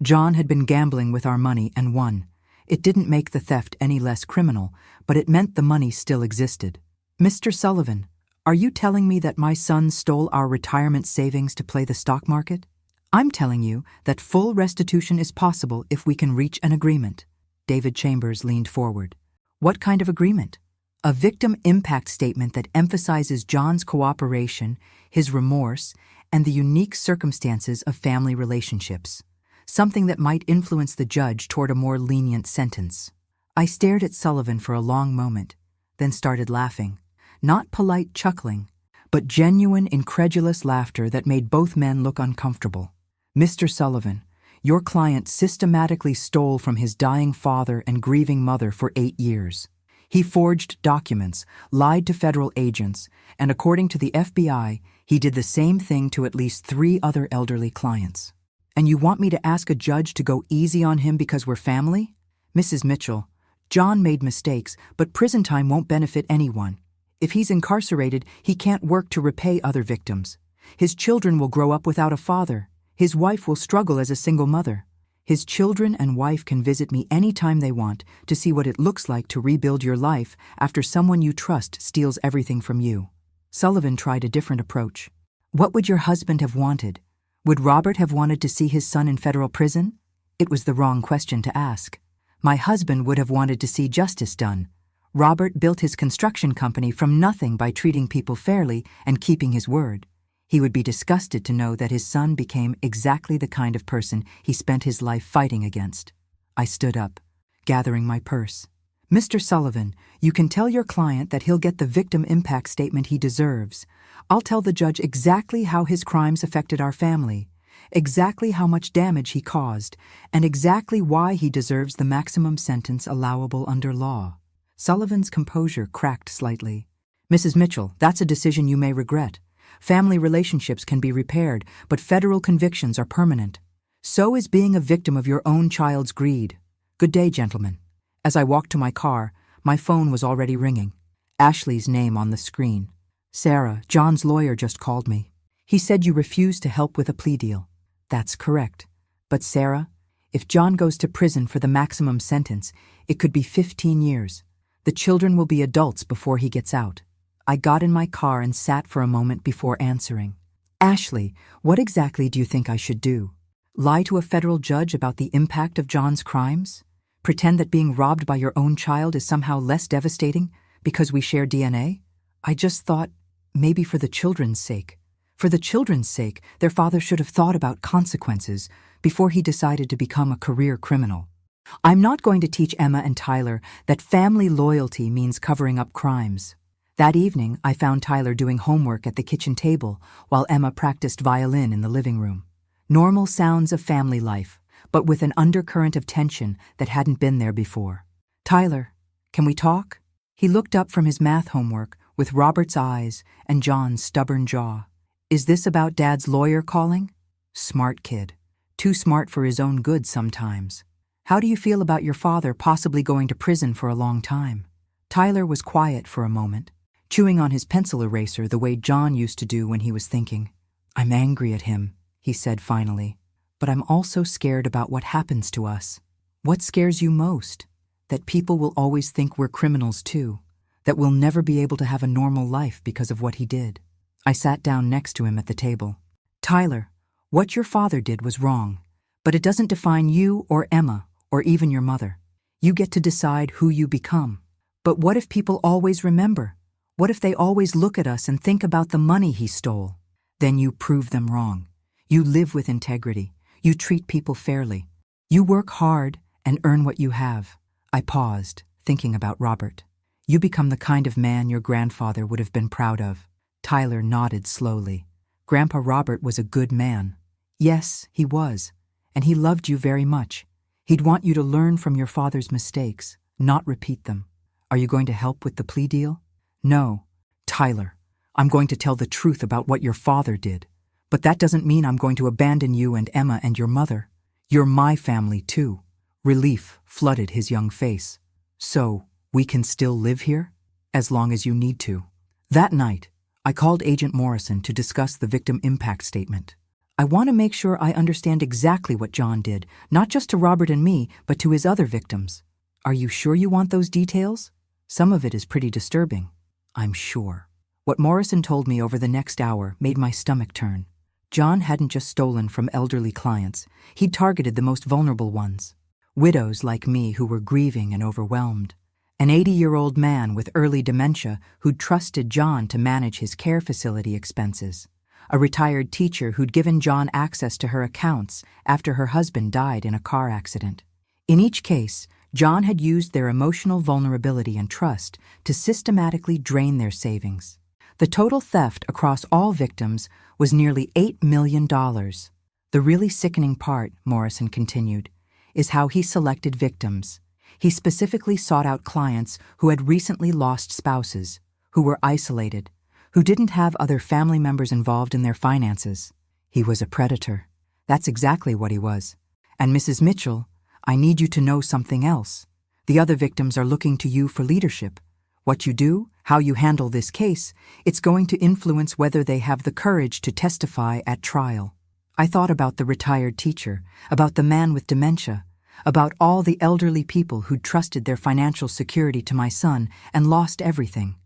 John had been gambling with our money and won. It didn't make the theft any less criminal, but it meant the money still existed. Mr. Sullivan, are you telling me that my son stole our retirement savings to play the stock market? I'm telling you that full restitution is possible if we can reach an agreement. David Chambers leaned forward. What kind of agreement? A victim impact statement that emphasizes John's cooperation, his remorse, and the unique circumstances of family relationships. Something that might influence the judge toward a more lenient sentence. I stared at Sullivan for a long moment, then started laughing. Not polite chuckling, but genuine, incredulous laughter that made both men look uncomfortable. Mr. Sullivan, your client systematically stole from his dying father and grieving mother for 8 years. He forged documents, lied to federal agents, and according to the FBI, he did the same thing to at least 3 other elderly clients. And you want me to ask a judge to go easy on him because we're family? Mrs. Mitchell, John made mistakes, but prison time won't benefit anyone. If he's incarcerated, he can't work to repay other victims. His children will grow up without a father. His wife will struggle as a single mother. His children and wife can visit me anytime they want to see what it looks like to rebuild your life after someone you trust steals everything from you. Sullivan tried a different approach. What would your husband have wanted? Would Robert have wanted to see his son in federal prison? It was the wrong question to ask. My husband would have wanted to see justice done. Robert built his construction company from nothing by treating people fairly and keeping his word. He would be disgusted to know that his son became exactly the kind of person he spent his life fighting against. I stood up, gathering my purse. Mr. Sullivan, you can tell your client that he'll get the victim impact statement he deserves. I'll tell the judge exactly how his crimes affected our family, exactly how much damage he caused, and exactly why he deserves the maximum sentence allowable under law. Sullivan's composure cracked slightly. Mrs. Mitchell, that's a decision you may regret. Family relationships can be repaired, but federal convictions are permanent. So is being a victim of your own child's greed. Good day, gentlemen. As I walked to my car, my phone was already ringing. Ashley's name on the screen. Sarah, John's lawyer just called me. He said you refused to help with a plea deal. That's correct. But Sarah, if John goes to prison for the maximum sentence, it could be 15 years. The children will be adults before he gets out. I got in my car and sat for a moment before answering. Ashley, what exactly do you think I should do? Lie to a federal judge about the impact of John's crimes? Pretend that being robbed by your own child is somehow less devastating because we share DNA? I just thought, maybe for the children's sake. For the children's sake, their father should have thought about consequences before he decided to become a career criminal. I'm not going to teach Emma and Tyler that family loyalty means covering up crimes. That evening, I found Tyler doing homework at the kitchen table while Emma practiced violin in the living room. Normal sounds of family life, but with an undercurrent of tension that hadn't been there before. "Tyler, can we talk?" He looked up from his math homework with Robert's eyes and John's stubborn jaw. "Is this about Dad's lawyer calling?" Smart kid. Too smart for his own good sometimes. "How do you feel about your father possibly going to prison for a long time?" Tyler was quiet for a moment, chewing on his pencil eraser the way John used to do when he was thinking. "I'm angry at him," he said finally, "but I'm also scared about what happens to us." "What scares you most?" "That people will always think we're criminals too, that we'll never be able to have a normal life because of what he did." I sat down next to him at the table. "Tyler, what your father did was wrong, but it doesn't define you or Emma or even your mother. You get to decide who you become. But what if people always remember? What if they always look at us and think about the money he stole? Then you prove them wrong. You live with integrity. You treat people fairly. You work hard and earn what you have." I paused, thinking about Robert. "You become the kind of man your grandfather would have been proud of." Tyler nodded slowly. "Grandpa Robert was a good man." "Yes, he was. And he loved you very much. He'd want you to learn from your father's mistakes, not repeat them." "Are you going to help with the plea deal?" "No. Tyler, I'm going to tell the truth about what your father did. But that doesn't mean I'm going to abandon you and Emma and your mother. You're my family too." Relief flooded his young face. "So, we can still live here? As long as you need to." That night, I called Agent Morrison to discuss the victim impact statement. I want to make sure I understand exactly what John did, not just to Robert and me, but to his other victims. "Are you sure you want those details? Some of it is pretty disturbing." "I'm sure." What Morrison told me over the next hour made my stomach turn. John hadn't just stolen from elderly clients. He'd targeted the most vulnerable ones. Widows like me who were grieving and overwhelmed. An 80-year-old man with early dementia who'd trusted John to manage his care facility expenses. A retired teacher who'd given John access to her accounts after her husband died in a car accident. In each case, John had used their emotional vulnerability and trust to systematically drain their savings. The total theft across all victims was nearly $8 million. The really sickening part, Morrison continued, is how he selected victims. He specifically sought out clients who had recently lost spouses, who were isolated, who didn't have other family members involved in their finances. He was a predator. That's exactly what he was. And Mrs. Mitchell, I need you to know something else. The other victims are looking to you for leadership. What you do, how you handle this case, it's going to influence whether they have the courage to testify at trial. I thought about the retired teacher, about the man with dementia, about all the elderly people who'd trusted their financial security to my son and lost everything.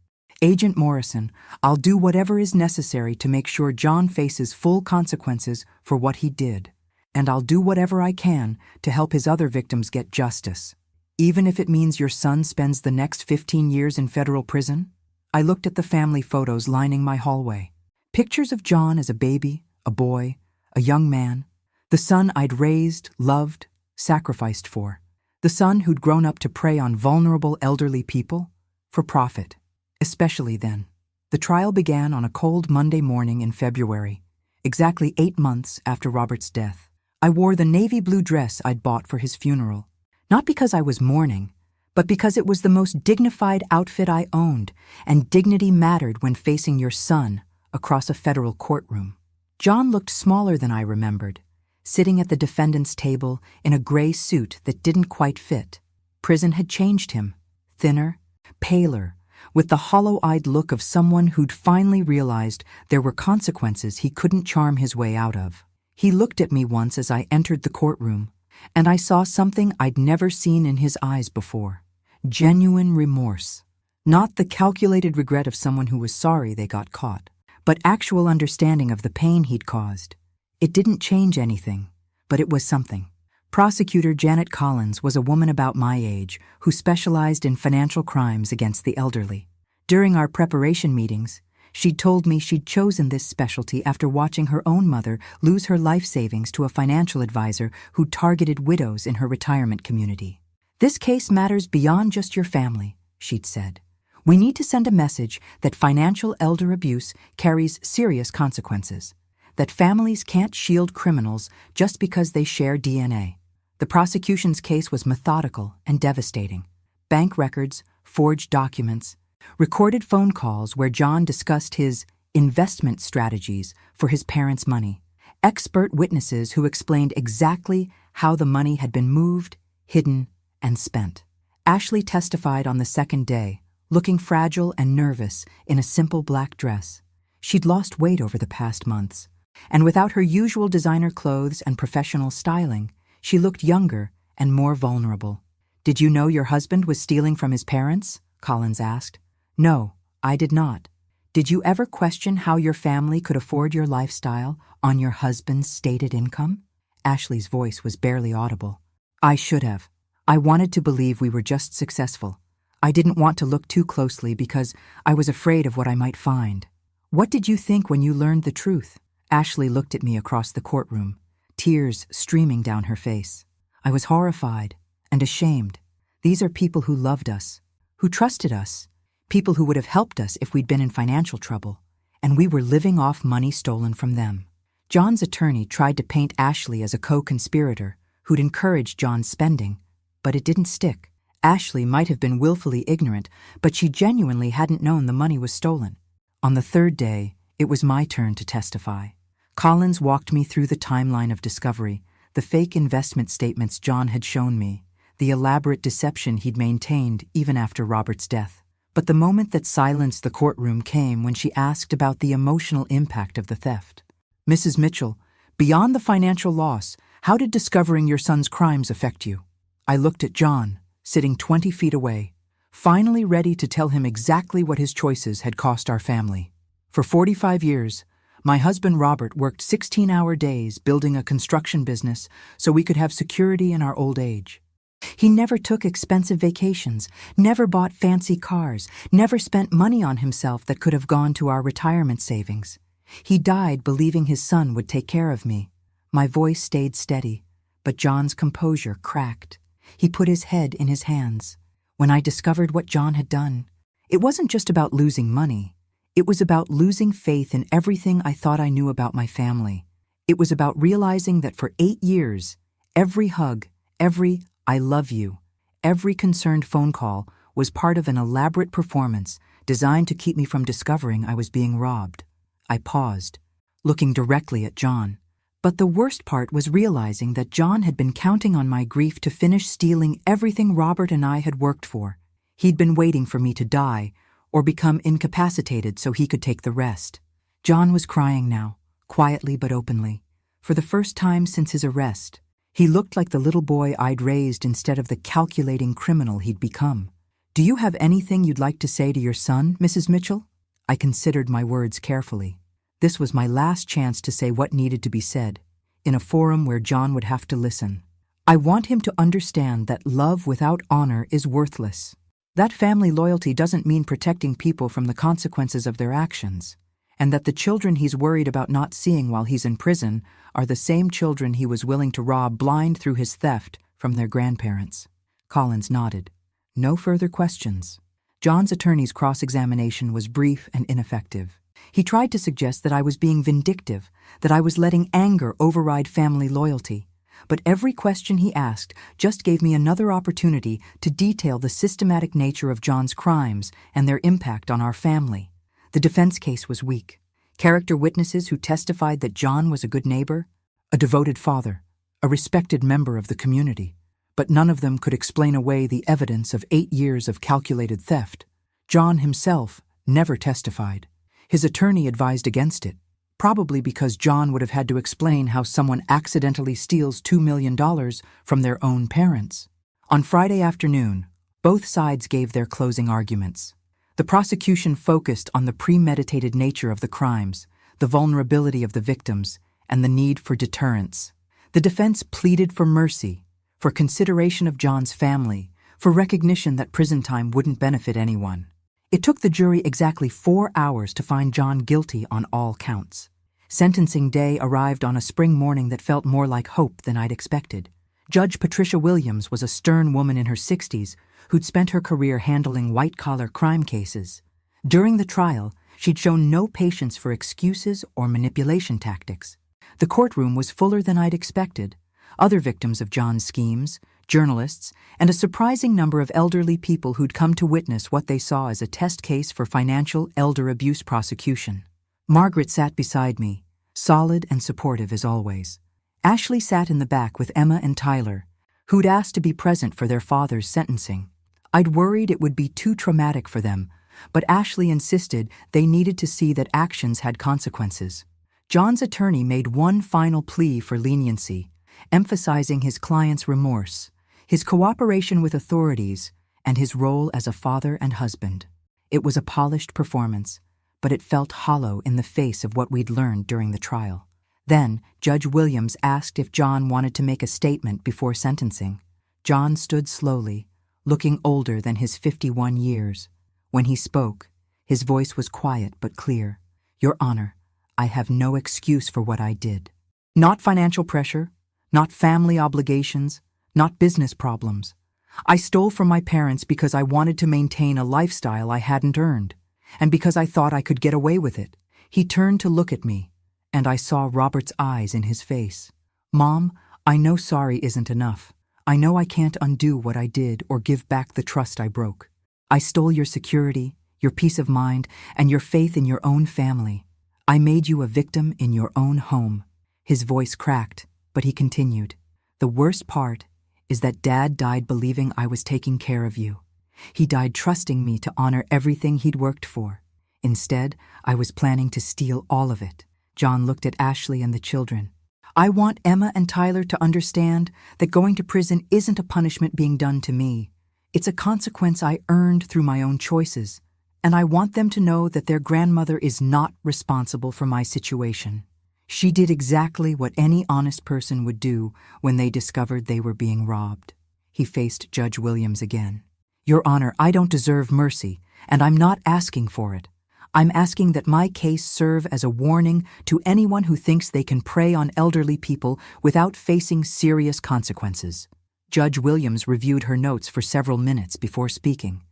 "Agent Morrison, I'll do whatever is necessary to make sure John faces full consequences for what he did. And I'll do whatever I can to help his other victims get justice. Even if it means your son spends the next 15 years in federal prison." I looked at the family photos lining my hallway. Pictures of John as a baby, a boy, a young man. The son I'd raised, loved, sacrificed for. The son who'd grown up to prey on vulnerable elderly people for profit. Especially then. The trial began on a cold Monday morning in February, exactly 8 months after Robert's death. I wore the navy blue dress I'd bought for his funeral, not because I was mourning, but because it was the most dignified outfit I owned, and dignity mattered when facing your son across a federal courtroom. John looked smaller than I remembered, sitting at the defendant's table in a gray suit that didn't quite fit. Prison had changed him, thinner, paler, with the hollow-eyed look of someone who'd finally realized there were consequences he couldn't charm his way out of. He looked at me once as I entered the courtroom, and I saw something I'd never seen in his eyes before. Genuine remorse. Not the calculated regret of someone who was sorry they got caught, but actual understanding of the pain he'd caused. It didn't change anything, but it was something. Prosecutor Janet Collins was a woman about my age who specialized in financial crimes against the elderly. During our preparation meetings, She'd told me she'd chosen this specialty after watching her own mother lose her life savings to a financial advisor who targeted widows in her retirement community. "This case matters beyond just your family," she'd said. "We need to send a message that financial elder abuse carries serious consequences, that families can't shield criminals just because they share DNA." The prosecution's case was methodical and devastating. Bank records, forged documents, recorded phone calls where John discussed his investment strategies for his parents' money, expert witnesses who explained exactly how the money had been moved, hidden, and spent. Ashley testified on the second day, looking fragile and nervous in a simple black dress. She'd lost weight over the past months, and without her usual designer clothes and professional styling, she looked younger and more vulnerable. "Did you know your husband was stealing from his parents?" Collins asked. "No, I did not." "Did you ever question how your family could afford your lifestyle on your husband's stated income?" Ashley's voice was barely audible. "I should have. I wanted to believe we were just successful. I didn't want to look too closely because I was afraid of what I might find." "What did you think when you learned the truth?" Ashley looked at me across the courtroom, tears streaming down her face. "I was horrified and ashamed. These are people who loved us, who trusted us, people who would have helped us if we'd been in financial trouble, and we were living off money stolen from them." John's attorney tried to paint Ashley as a co-conspirator who'd encouraged John's spending, but it didn't stick. Ashley might have been willfully ignorant, but she genuinely hadn't known the money was stolen. On the third day, it was my turn to testify. Collins walked me through the timeline of discovery, the fake investment statements John had shown me, the elaborate deception he'd maintained even after Robert's death. But the moment that silenced the courtroom came when she asked about the emotional impact of the theft. "Mrs. Mitchell, beyond the financial loss, how did discovering your son's crimes affect you?" I looked at John, sitting 20 feet away, finally ready to tell him exactly what his choices had cost our family. For 45 years, my husband Robert worked 16-hour days building a construction business so we could have security in our old age. He never took expensive vacations, never bought fancy cars, never spent money on himself that could have gone to our retirement savings. He died believing his son would take care of me. My voice stayed steady, but John's composure cracked. He put his head in his hands. When I discovered what John had done, it wasn't just about losing money. It was about losing faith in everything I thought I knew about my family. It was about realizing that for 8 years, every hug, every "I love you," every concerned phone call was part of an elaborate performance designed to keep me from discovering I was being robbed. I paused, looking directly at John. But the worst part was realizing that John had been counting on my grief to finish stealing everything Robert and I had worked for. He'd been waiting for me to die or become incapacitated so he could take the rest. John was crying now, quietly but openly. For the first time since his arrest, he looked like the little boy I'd raised instead of the calculating criminal he'd become. "Do you have anything you'd like to say to your son, Mrs. Mitchell?" I considered my words carefully. This was my last chance to say what needed to be said, in a forum where John would have to listen. "I want him to understand that love without honor is worthless. That family loyalty doesn't mean protecting people from the consequences of their actions, and that the children he's worried about not seeing while he's in prison are the same children he was willing to rob blind through his theft from their grandparents." Collins nodded. No further questions. John's attorney's cross-examination was brief and ineffective. He tried to suggest that I was being vindictive, that I was letting anger override family loyalty. But every question he asked just gave me another opportunity to detail the systematic nature of John's crimes and their impact on our family. The defense case was weak. Character witnesses who testified that John was a good neighbor, a devoted father, a respected member of the community. But none of them could explain away the evidence of 8 years of calculated theft. John himself never testified. His attorney advised against it, probably because John would have had to explain how someone accidentally steals $2 million from their own parents. On Friday afternoon, both sides gave their closing arguments. The prosecution focused on the premeditated nature of the crimes, the vulnerability of the victims, and the need for deterrence. The defense pleaded for mercy, for consideration of John's family, for recognition that prison time wouldn't benefit anyone. It took the jury exactly 4 hours to find John guilty on all counts. Sentencing day arrived on a spring morning that felt more like hope than I'd expected. Judge Patricia Williams was a stern woman in her 60s who'd spent her career handling white-collar crime cases. During the trial, she'd shown no patience for excuses or manipulation tactics. The courtroom was fuller than I'd expected. Other victims of John's schemes, journalists, and a surprising number of elderly people who'd come to witness what they saw as a test case for financial elder abuse prosecution. Margaret sat beside me, solid and supportive as always. Ashley sat in the back with Emma and Tyler, who'd asked to be present for their father's sentencing. I'd worried it would be too traumatic for them, but Ashley insisted they needed to see that actions had consequences. John's attorney made one final plea for leniency, emphasizing his client's remorse, his cooperation with authorities, and his role as a father and husband. It was a polished performance, but it felt hollow in the face of what we'd learned during the trial. Then, Judge Williams asked if John wanted to make a statement before sentencing. John stood slowly, looking older than his 51 years. When he spoke, his voice was quiet but clear. "Your Honor, I have no excuse for what I did. Not financial pressure, not family obligations, not business problems. I stole from my parents because I wanted to maintain a lifestyle I hadn't earned, and because I thought I could get away with it." He turned to look at me, and I saw Robert's eyes in his face. "Mom, I know sorry isn't enough. I know I can't undo what I did or give back the trust I broke. I stole your security, your peace of mind, and your faith in your own family. I made you a victim in your own home." His voice cracked, but he continued, "The worst part is that Dad died believing I was taking care of you. He died trusting me to honor everything he'd worked for. Instead, I was planning to steal all of it." John looked at Ashley and the children. "I want Emma and Tyler to understand that going to prison isn't a punishment being done to me. It's a consequence I earned through my own choices, and I want them to know that their grandmother is not responsible for my situation. She did exactly what any honest person would do when they discovered they were being robbed." He faced Judge Williams again. "Your Honor, I don't deserve mercy, and I'm not asking for it. I'm asking that my case serve as a warning to anyone who thinks they can prey on elderly people without facing serious consequences." Judge Williams reviewed her notes for several minutes before speaking.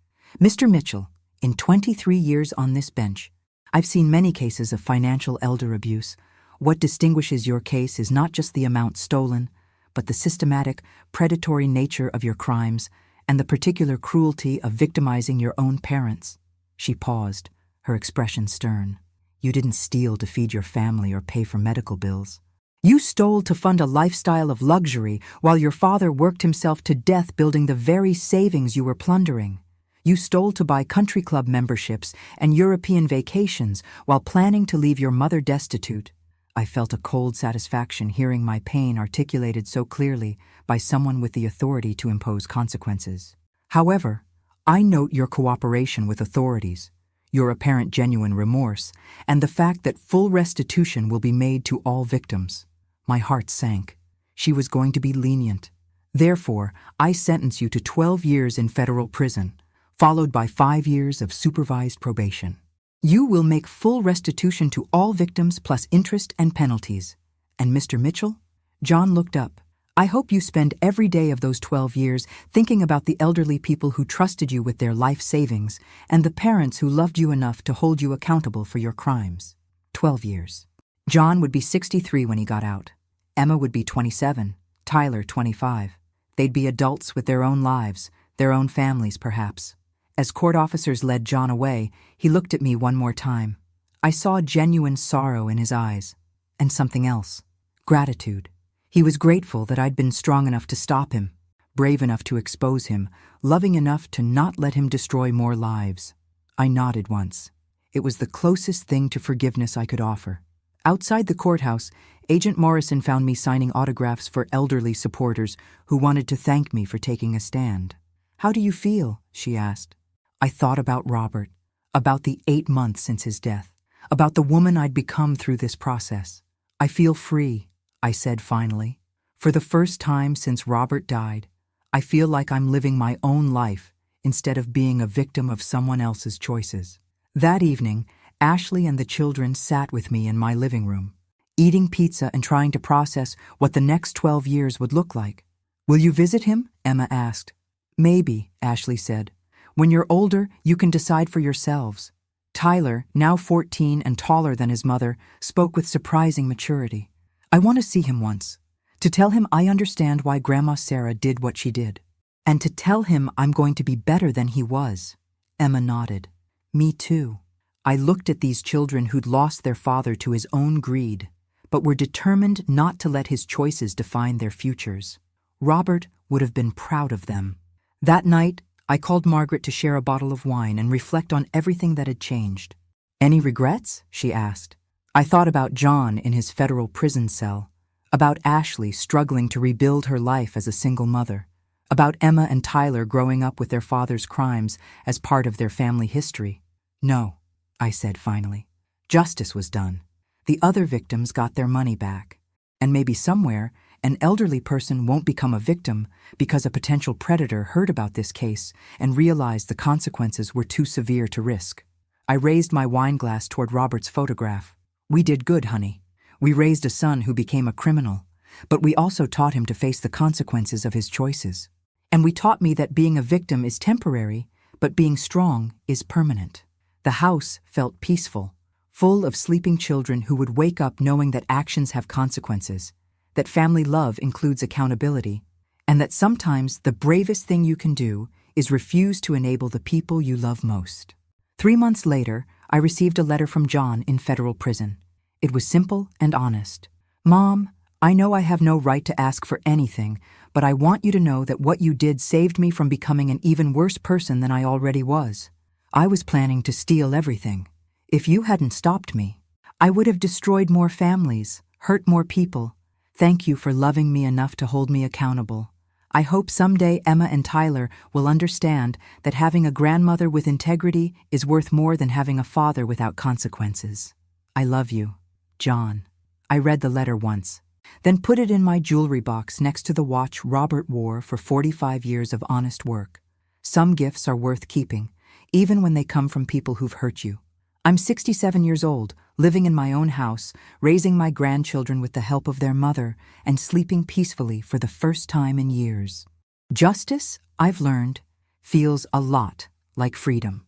"Mr. Mitchell, in 23 years on this bench, I've seen many cases of financial elder abuse. What distinguishes your case is not just the amount stolen, but the systematic, predatory nature of your crimes and the particular cruelty of victimizing your own parents." She paused, her expression stern. "You didn't steal to feed your family or pay for medical bills. You stole to fund a lifestyle of luxury while your father worked himself to death building the very savings you were plundering. You stole to buy country club memberships and European vacations while planning to leave your mother destitute." I felt a cold satisfaction hearing my pain articulated so clearly by someone with the authority to impose consequences. "However, I note your cooperation with authorities, your apparent genuine remorse, and the fact that full restitution will be made to all victims." My heart sank. She was going to be lenient. "Therefore, I sentence you to 12 years in federal prison, followed by 5 years of supervised probation. You will make full restitution to all victims plus interest and penalties. And Mr. Mitchell?" John looked up. "I hope you spend every day of those 12 years thinking about the elderly people who trusted you with their life savings and the parents who loved you enough to hold you accountable for your crimes." 12 years. John would be 63 when he got out. Emma would be 27, Tyler 25. They'd be adults with their own lives, their own families perhaps. As court officers led John away, he looked at me one more time. I saw genuine sorrow in his eyes, and something else, gratitude. He was grateful that I'd been strong enough to stop him, brave enough to expose him, loving enough to not let him destroy more lives. I nodded once. It was the closest thing to forgiveness I could offer. Outside the courthouse, Agent Morrison found me signing autographs for elderly supporters who wanted to thank me for taking a stand. "How do you feel?" she asked. I thought about Robert, about the 8 months since his death, about the woman I'd become through this process. "I feel free," I said finally. "For the first time since Robert died, I feel like I'm living my own life instead of being a victim of someone else's choices. That evening, Ashley and the children sat with me in my living room, eating pizza and trying to process what the next 12 years would look like. "Will you visit him?" Emma asked. "Maybe," Ashley said. "When you're older, you can decide for yourselves." Tyler, now 14 and taller than his mother, spoke with surprising maturity. "I want to see him once. To tell him I understand why Grandma Sarah did what she did. And to tell him I'm going to be better than he was." Emma nodded. "Me too." I looked at these children who'd lost their father to his own greed, but were determined not to let his choices define their futures. Robert would have been proud of them. That night, I called Margaret to share a bottle of wine and reflect on everything that had changed. "Any regrets?" she asked. I thought about John in his federal prison cell, about Ashley struggling to rebuild her life as a single mother, about Emma and Tyler growing up with their father's crimes as part of their family history. "No," I said finally. "Justice was done. The other victims got their money back. And maybe somewhere, an elderly person won't become a victim because a potential predator heard about this case and realized the consequences were too severe to risk." I raised my wine glass toward Robert's photograph. "We did good, honey. We raised a son who became a criminal, but we also taught him to face the consequences of his choices. And we taught me that being a victim is temporary, but being strong is permanent." The house felt peaceful, full of sleeping children who would wake up knowing that actions have consequences, that family love includes accountability, and that sometimes the bravest thing you can do is refuse to enable the people you love most. 3 months later, I received a letter from John in federal prison. It was simple and honest. "Mom, I know I have no right to ask for anything, but I want you to know that what you did saved me from becoming an even worse person than I already was. I was planning to steal everything. If you hadn't stopped me, I would have destroyed more families, hurt more people. Thank you for loving me enough to hold me accountable. I hope someday Emma and Tyler will understand that having a grandmother with integrity is worth more than having a father without consequences. I love you, John." I read the letter once, then put it in my jewelry box next to the watch Robert wore for 45 years of honest work. Some gifts are worth keeping, even when they come from people who've hurt you. I'm 67 years old, living in my own house, raising my grandchildren with the help of their mother, and sleeping peacefully for the first time in years. Justice, I've learned, feels a lot like freedom.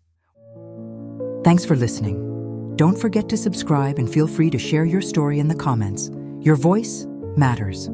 Thanks for listening. Don't forget to subscribe and feel free to share your story in the comments. Your voice matters.